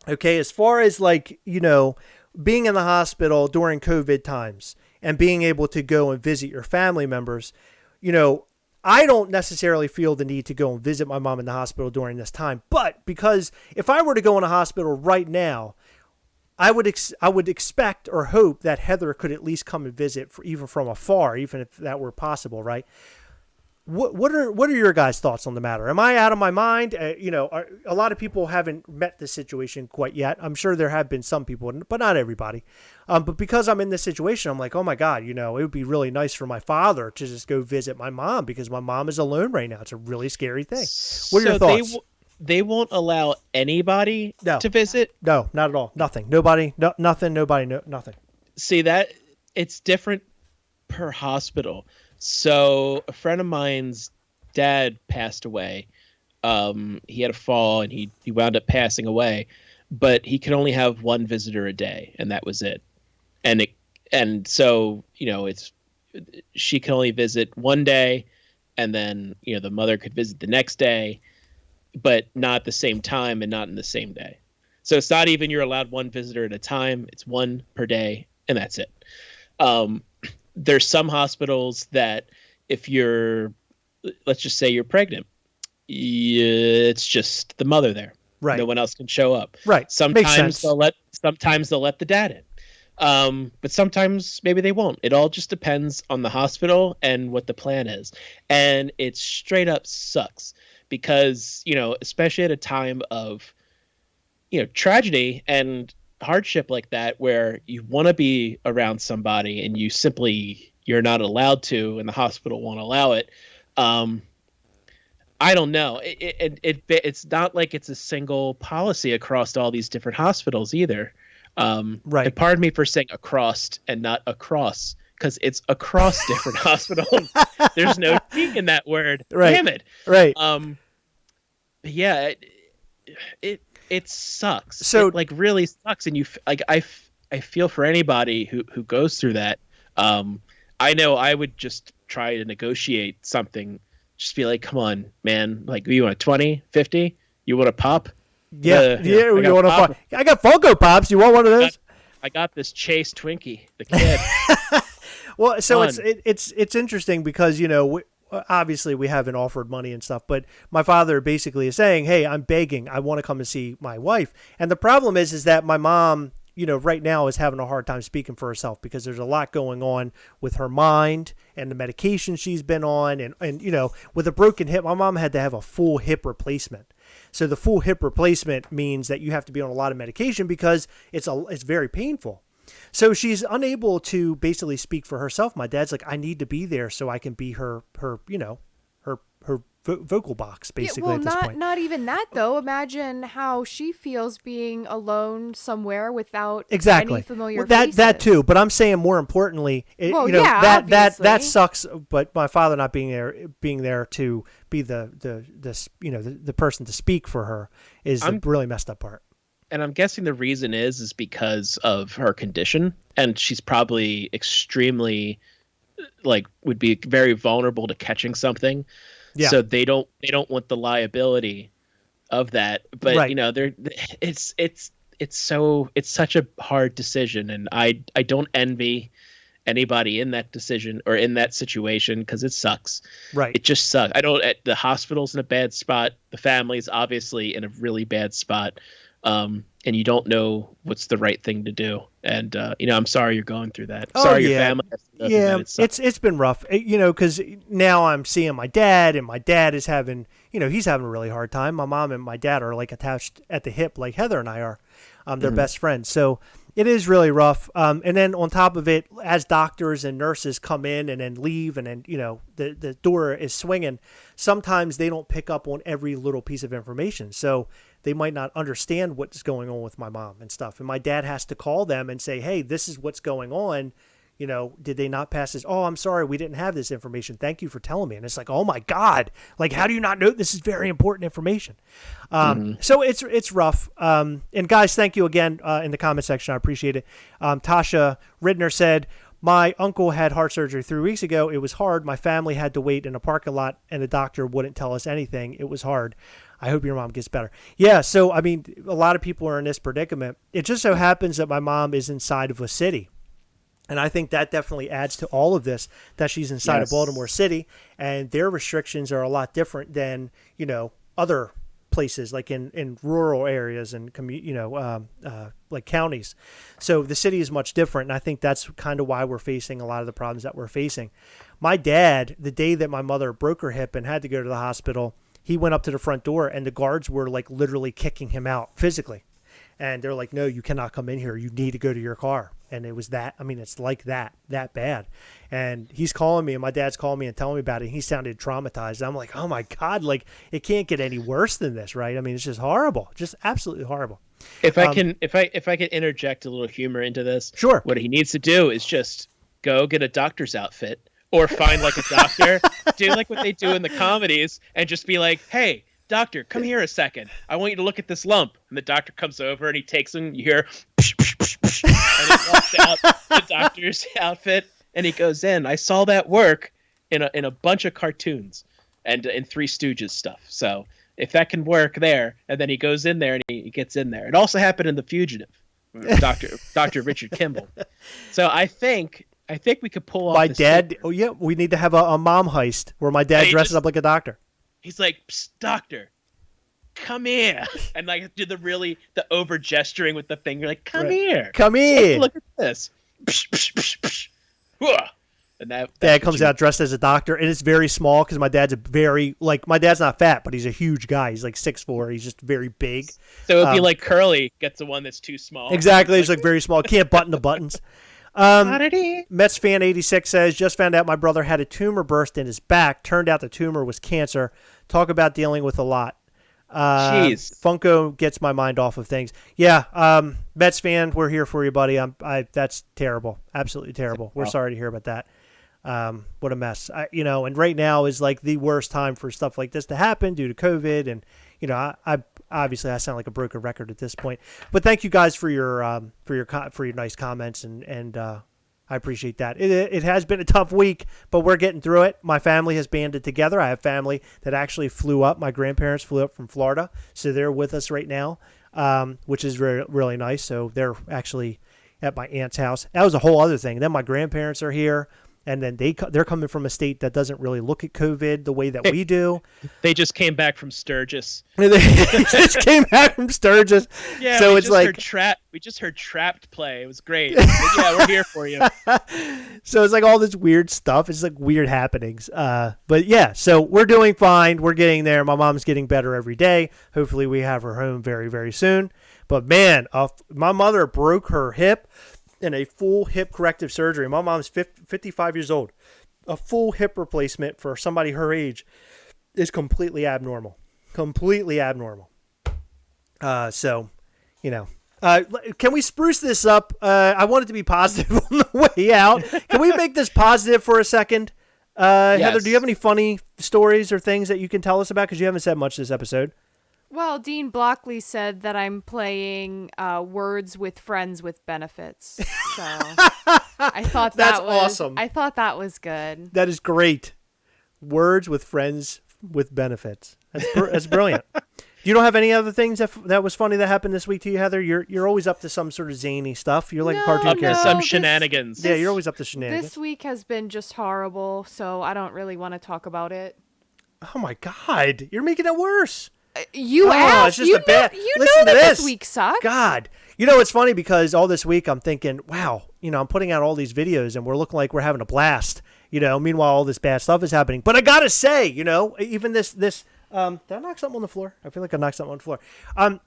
Okay, as far as being in the hospital during COVID times and being able to go and visit your family members, I don't necessarily feel the need to go and visit my mom in the hospital during this time. But because if I were to go in a hospital right now, I would expect or hope that Heather could at least come and visit even from afar, even if that were possible, right? What are your guys' thoughts on the matter? Am I out of my mind? A lot of people haven't met this situation quite yet. I'm sure there have been some people, but not everybody. But because I'm in this situation, I'm like, oh my God, it would be really nice for my father to just go visit my mom because my mom is alone right now. It's a really scary thing. What are your thoughts? They won't allow anybody to visit? No, not at all. Nothing. Nobody. No, nothing. Nobody. No, nothing. See, that it's different per hospital. So a friend of mine's dad passed away. He had a fall and he wound up passing away. but he could only have one visitor a day, and that was it. And so, she can only visit one day, and then, the mother could visit the next day, but not at the same time and not in the same day. So it's not even you're allowed one visitor at a time. It's one per day, and that's it. There's some hospitals that if let's just say you're pregnant, it's just the mother there. Right. No one else can show up. Right. Sometimes they'll let the dad in. But sometimes maybe they won't. It all just depends on the hospital and what the plan is. And it straight up sucks because, especially at a time of, tragedy and hardship like that, where you want to be around somebody and you're not allowed to, and the hospital won't allow it. I don't know. It's not like it's a single policy across all these different hospitals either. Right. And pardon me for saying across and not across, because it's across different hospitals. There's no T in that word. Right. Damn it. Right. Yeah. It sucks. So it really sucks, and I feel for anybody who goes through that. I know I would just try to negotiate something. Just be like, come on, man. Like, you want a 20, 50? You want a pop? Yeah. You want to pop? I got Funko Pops. You want one of those? I got this Chase Twinkie, the kid. Well, so it's interesting because, obviously we haven't offered money and stuff, but my father basically is saying, hey, I'm begging. I want to come and see my wife. And the problem is that my mom, right now is having a hard time speaking for herself because there's a lot going on with her mind and the medication she's been on. And with a broken hip, my mom had to have a full hip replacement. So the full hip replacement means that you have to be on a lot of medication because it's very painful. So she's unable to basically speak for herself. My dad's like, I need to be there so I can be her vocal box, basically, at this point. Not even that, though. Imagine how she feels being alone somewhere without any familiar faces. That too, but I'm saying more importantly, that sucks. But my father not being there to be the person to speak for her is the really messed up part. And I'm guessing the reason is because of her condition, and she's probably extremely, would be very vulnerable to catching something. Yeah. So they don't want the liability of that. But right. It's such a hard decision, and I don't envy anybody in that decision or in that situation because it sucks. Right. It just sucks. The hospital's in a bad spot. The family's obviously in a really bad spot. And you don't know what's the right thing to do. And, I'm sorry you're going through that. Sorry your family has to go through that. It's been rough, because now I'm seeing my dad, and my dad is having, he's having a really hard time. My mom and my dad are attached at the hip like Heather and I are. They're best friends. So it is really rough. And then on top of it, as doctors and nurses come in and then leave, and then, the door is swinging, sometimes they don't pick up on every little piece of information. So they might not understand what's going on with my mom and stuff. And my dad has to call them and say, hey, this is what's going on. Did they not pass this? Oh, I'm sorry. We didn't have this information. Thank you for telling me. And it's like, oh my God, how do you not know? This is very important information. So it's rough. And guys, thank you again in the comment section. I appreciate it. Tasha Ridner said, my uncle had heart surgery 3 weeks ago. It was hard. My family had to wait in a parking lot and the doctor wouldn't tell us anything. It was hard. I hope your mom gets better. Yeah. So, a lot of people are in this predicament. It just so happens that my mom is inside of a city. And I think that definitely adds to all of this, that she's inside of Baltimore City, and their restrictions are a lot different than, other places like in rural areas and, like counties. So the city is much different. And I think that's kind of why we're facing a lot of the problems that we're facing. My dad, the day that my mother broke her hip and had to go to the hospital, he went up to the front door and the guards were literally kicking him out physically. And they're like, no, you cannot come in here. You need to go to your car. And it was that, it's like that bad. And he's calling me, and my dad's calling me and telling me about it. And he sounded traumatized. I'm like, oh my God, it can't get any worse than this, right? It's just horrible, just absolutely horrible. If I can interject a little humor into this, sure. What he needs to do is just go get a doctor's outfit or find a doctor, do what they do in the comedies and just be like, hey, doctor, come here a second. I want you to look at this lump. And the doctor comes over and he takes him. You hear, psh, psh, psh, psh, and he walks out the doctor's outfit and he goes in. I saw that work in a bunch of cartoons and in Three Stooges stuff. So if that can work there, and then he goes in there and he gets in there. It also happened in The Fugitive, Dr. Richard Kimball. So I think we could pull off My dad. thing. Oh yeah, we need to have a mom heist where my dad dresses up like a doctor. He's like, Psst, doctor, come here, and like do the over gesturing with the finger, like come here, come here, look at this. Psh, psh, psh, psh. And Dad comes out dressed as a doctor, and it's very small because my dad's my dad's not fat, but he's a huge guy. He's like 6'4". He's just very big. So it'd be like Curly gets the one that's too small. Exactly, he's like very small. Can't button the buttons. Mets fan 86 says, just found out my brother had a tumor burst in his back. Turned out the tumor was cancer. Talk about dealing with a lot. Jeez. Funko gets my mind off of things. Yeah, Mets fan, we're here for you, buddy. That's terrible. Absolutely terrible. We're sorry to hear about that. What a mess. And right now is like the worst time for stuff like this to happen due to COVID. And, I obviously I sound like a broken record at this point, but thank you guys for your nice comments and I appreciate that. It has been a tough week, but we're getting through it. My family has banded together. I have family that actually flew up. My grandparents flew up from Florida, so they're with us right now, which is really, really nice. So they're actually at my aunt's house. That was a whole other thing. Then my grandparents are here. And then they're coming from a state that doesn't really look at COVID the way that we do. They just came back from Sturgis. Yeah, so it's like we just heard Trapped play. It was great. Yeah, we're here for you. So it's like all this weird stuff. It's like weird happenings. But yeah, so we're doing fine. We're getting there. My mom's getting better every day. Hopefully we have her home very, very soon. But man, my mother broke her hip in a full hip corrective surgery. My mom's 55 years old. A full hip replacement for somebody her age is completely abnormal. Completely abnormal. Can we spruce this up? I want it to be positive on the way out. Can we make this positive for a second? Yes. Heather, do you have any funny stories or things that you can tell us about? Because you haven't said much this episode. Well, Dean Blockley said that I'm playing Words with Friends with Benefits. So I thought That's was awesome. I thought that was good. That is great. Words with Friends with Benefits. That's brilliant. You don't have any other things that was funny that happened this week to you, Heather? You're always up to some sort of zany stuff. You're like a cartoon character. Some shenanigans. Yeah, you're always up to shenanigans. This week has been just horrible, so I don't really want to talk about it. Oh my God, you're making it worse. You asked. It's just you a bad. you Listen know to that this week sucked. God, it's funny because all this week I'm thinking, wow, I'm putting out all these videos and we're looking like we're having a blast. Meanwhile all this bad stuff is happening. But I gotta say, even this. Did I knock something on the floor? I feel like I knocked something on the floor.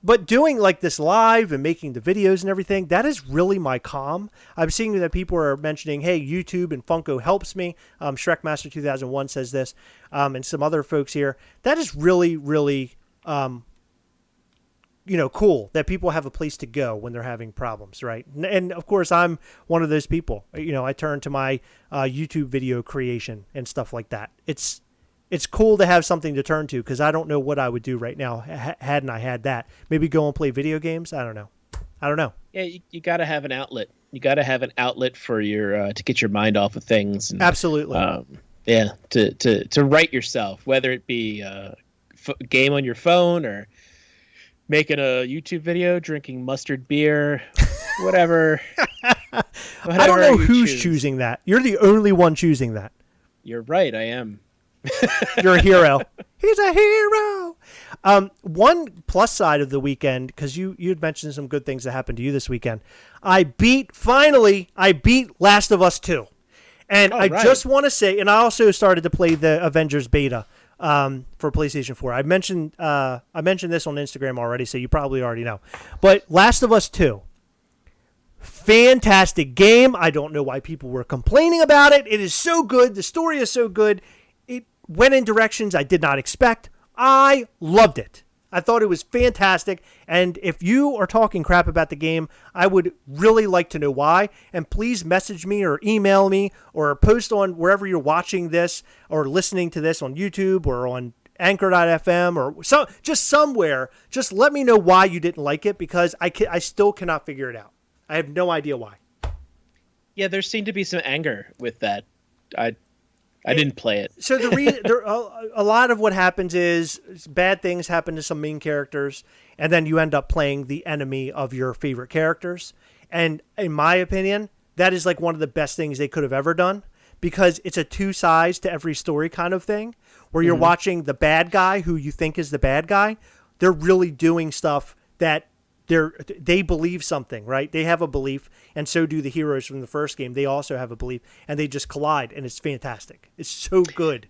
But doing like this live and making the videos and everything, that is really my calm. I'm seeing that people are mentioning, hey, YouTube and Funko helps me. Shrekmaster 2001 says this, and some other folks here. That is really, really, cool that people have a place to go when they're having problems, right? And of course, I'm one of those people. I turn to my YouTube video creation and stuff like that. It's cool to have something to turn to because I don't know what I would do right now hadn't I had that. Maybe go and play video games. I don't know. Yeah, you got to have an outlet. You got to have an outlet for your to get your mind off of things. And, Absolutely. To write yourself, whether it be a game on your phone or making a YouTube video, drinking mustard beer, whatever. I don't know who's choosing that. You're the only one choosing that. You're right. I am. You're a hero. He's a hero. One plus side of the weekend, because you had mentioned some good things that happened to you this weekend. I beat Last of Us 2. And just want to say, and I also started to play the Avengers beta for PlayStation 4. I mentioned this on Instagram already, so you probably already know. But Last of Us 2, fantastic game. I don't know why people were complaining about it. It is so good. The story is so good. It went in directions I did not expect. I loved it. I thought it was fantastic. And if you are talking crap about the game, I would really like to know why. And please message me or email me or post on wherever you're watching this or listening to this on YouTube or on Anchor.fm or just somewhere. Just let me know why you didn't like it, because I still cannot figure it out. I have no idea why. Yeah, there seemed to be some anger with that. I didn't play it. So a lot of what happens is bad things happen to some main characters, and then you end up playing the enemy of your favorite characters. And in my opinion, that is like one of the best things they could have ever done, because it's a two sides to every story kind of thing, where you're watching the bad guy who you think is the bad guy. They're really doing stuff that they believe something, right? They have a belief, and so do the heroes from the first game. They also have a belief, and they just collide, and it's fantastic. It's so good.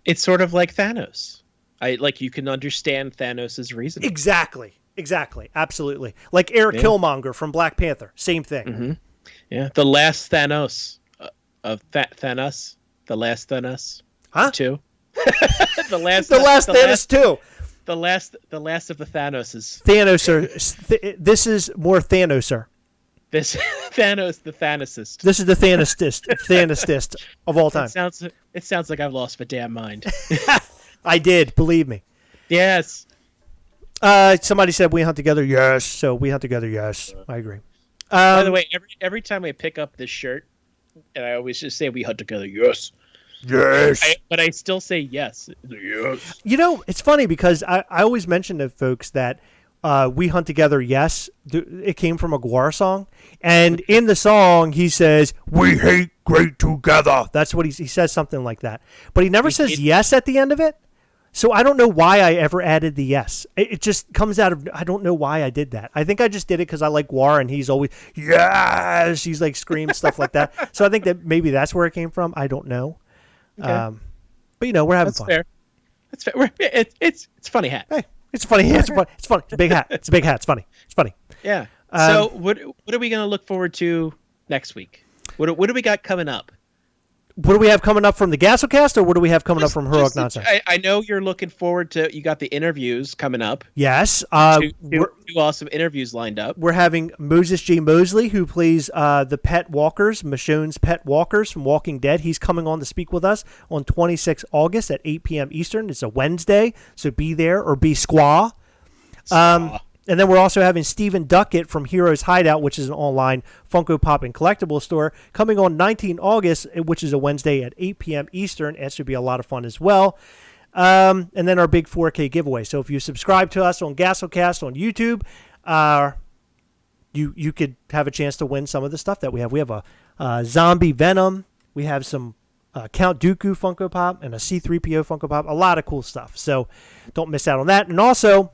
It's sort of like Thanos. You can understand Thanos' reason. Exactly. Absolutely. Like Eric Killmonger from Black Panther. Same thing. Mm-hmm. Yeah. The last Thanos of Thanos. The last Thanos. Huh? 2. The last Thanos 2. The last of the Thanoses. This is more Thanoser. This Thanos, the Thanosist. This is the Thanostist of all time. It sounds like I've lost my damn mind. I did, believe me. Yes. Somebody said we hunt together. Yes. So we hunt together. Yes, I agree. By the way, every time I pick up this shirt, and I always just say we hunt together. Yes. Yes. But I still say yes. Yes. You know, it's funny because I always mention to folks that we hunt together, yes. It came from a Guar song. And in the song, he says, we hate great together. That's what he says, something like that. But he never says yes at the end of it. So I don't know why I ever added the yes. It just comes out of, I don't know why I did that. I think I just did it because I like Guar, and he's always, yes. He's like screams, stuff like that. So I think that maybe that's where it came from. I don't know. Okay. But we're having fun. Fair. That's fair. It's a funny hat. Hey, it's a funny hat. It's funny. It's a big hat. It's a big hat. It's funny. It's funny. Yeah. So what are we going to look forward to next week? What do we got coming up? What do we have coming up from the Gastlecast, or what do we have coming up from Heroic Nonsense? I know you're looking forward to. You got the interviews coming up. Yes. Two awesome interviews lined up. We're having Moses J. Mosley, who plays the Pet Walkers, Michonne's Pet Walkers from Walking Dead. He's coming on to speak with us on 26 August at 8 p.m. Eastern. It's a Wednesday, so be there or be squaw. And then we're also having Stephen Duckett from Heroes Hideout, which is an online Funko Pop and collectible store, coming on 19 August, which is a Wednesday at 8 p.m. Eastern. It should be a lot of fun as well. And then our big 4K giveaway. So if you subscribe to us on Gastlecast on YouTube, you could have a chance to win some of the stuff that we have. We have a Zombie Venom. We have some Count Dooku Funko Pop and a C-3PO Funko Pop. A lot of cool stuff. So don't miss out on that. And also,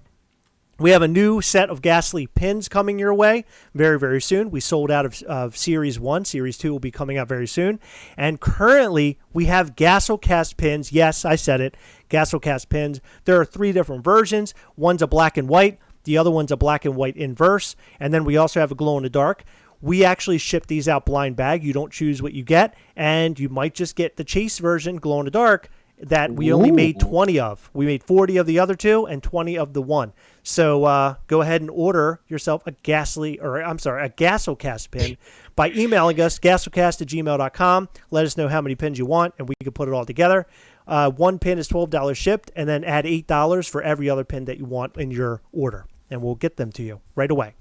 we have a new set of Ghastly pins coming your way very, very soon. We sold out of Series 1. Series 2 will be coming out very soon. And currently, we have Gastlecast pins. Yes, I said it. Gastlecast pins. There are 3 different versions. One's a black and white. The other one's a black and white inverse. And then we also have a glow in the dark. We actually ship these out blind bag. You don't choose what you get. And you might just get the chase version, glow in the dark, that we only made 20 of. We made 40 of the other 2 and 20 of the one. So go ahead and order yourself a Gastlecast pin by emailing us, gastlecast@gmail.com. Let us know how many pins you want, and we can put it all together. One pin is $12 shipped, and then add $8 for every other pin that you want in your order, and we'll get them to you right away.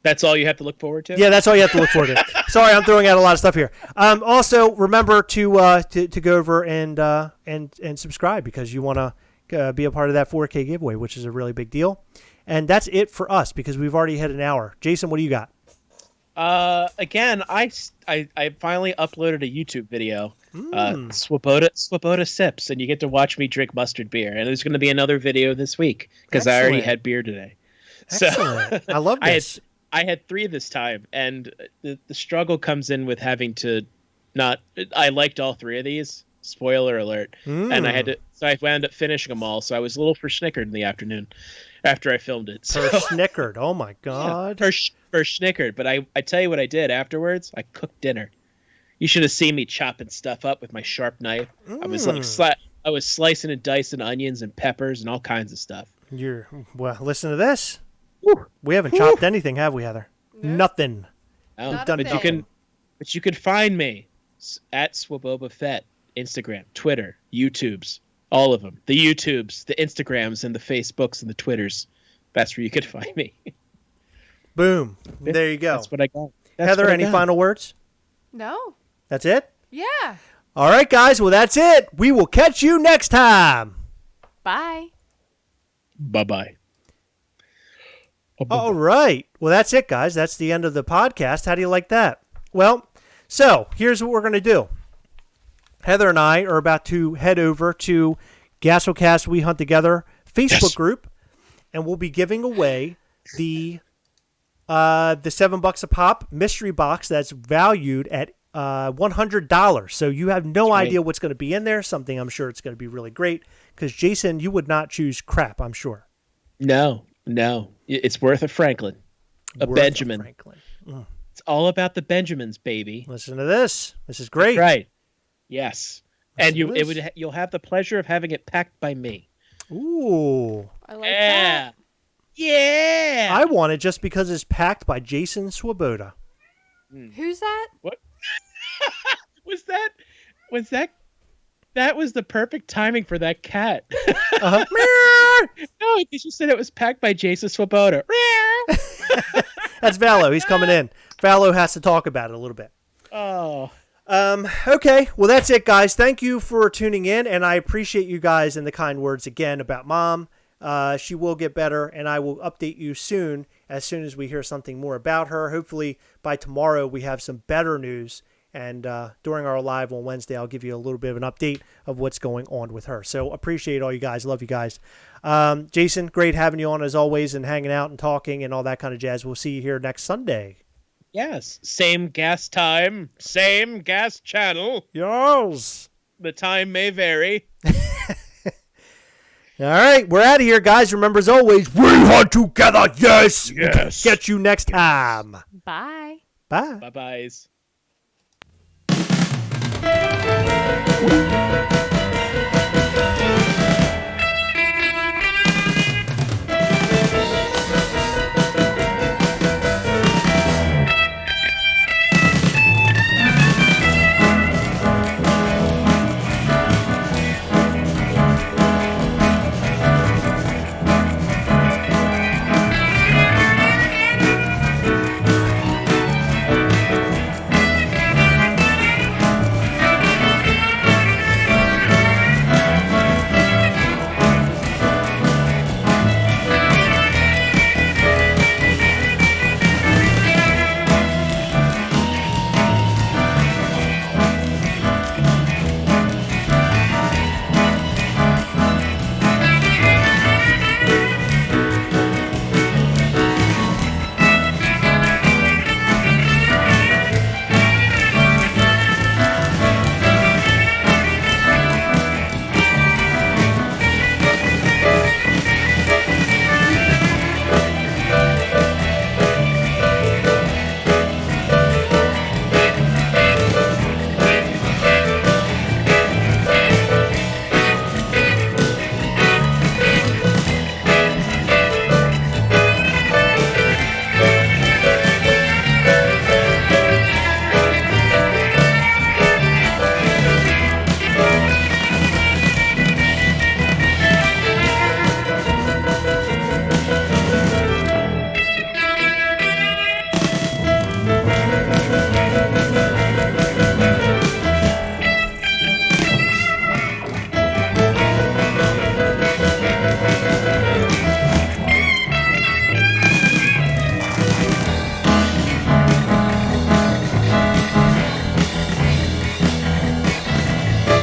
That's all you have to look forward to? Yeah, that's all you have to look forward to. Sorry, I'm throwing out a lot of stuff here. Also, remember to go over and subscribe, because you want to be a part of that 4K giveaway, which is a really big deal. And that's it for us, because we've already hit an hour. Jason, what do you got? Again, I finally uploaded a YouTube video. Swabota sips, and you get to watch me drink mustard beer. And there's going to be another video this week, because I already had beer today. Excellent. So I love this. I had 3 this time, and the struggle comes in with having to not. I liked all 3 of these. Spoiler alert! And I wound up finishing them all. So I was a little verschnickered in the afternoon after I filmed it. Verschnickered! Oh my god! Yeah, verschnickered. But I tell you what I did afterwards. I cooked dinner. You should have seen me chopping stuff up with my sharp knife. I was like I was slicing and dicing onions and peppers and all kinds of stuff. Well, listen to this. Woo. We haven't chopped anything, have we, Heather? No. Nothing. But you can find me at Swabota Fett Instagram, Twitter, YouTubes, all of them. The YouTubes, the Instagrams, and the Facebooks and the Twitters. That's where you could find me. Boom. There you go. That's what I got. Heather, any final words? No. That's it? Yeah. All right, guys. Well, that's it. We will catch you next time. Bye. Bye-bye. All right. Well, that's it, guys. That's the end of the podcast. How do you like that? Well, so here's what we're going to do. Heather and I are about to head over to Gastlecast We Hunt Together Facebook group, and we'll be giving away the $7 a pop mystery box that's valued at $100. So you have no idea what's going to be in there. Something I'm sure it's going to be really great because Jason, you would not choose crap, I'm sure. No. It's worth a Franklin, a Benjamin. It's all about the Benjamins, baby. Listen to this. This is great. That's right. Yes. And you'll have the pleasure of having it packed by me. Ooh. I like that. Yeah. I want it just because it's packed by Jason Swabota. Who's that? What? That was the perfect timing for that cat. No, because you said it was packed by Jason Swabota. That's Vallo. He's coming in. Vallo has to talk about it a little bit. Oh. Okay. Well, that's it, guys. Thank you for tuning in, and I appreciate you guys and the kind words again about Mom. She will get better, and I will update you soon as we hear something more about her. Hopefully, by tomorrow, we have some better news. And during our live on Wednesday, I'll give you a little bit of an update of what's going on with her. So appreciate all you guys. Love you guys. Jason, great having you on as always and hanging out and talking and all that kind of jazz. We'll see you here next Sunday. Yes. Same gas time. Same gas channel. Yes. The time may vary. All right. We're out of here, guys. Remember, as always, we hunt together. Yes. Yes. Catch you next time. Bye. Bye. Bye-byes.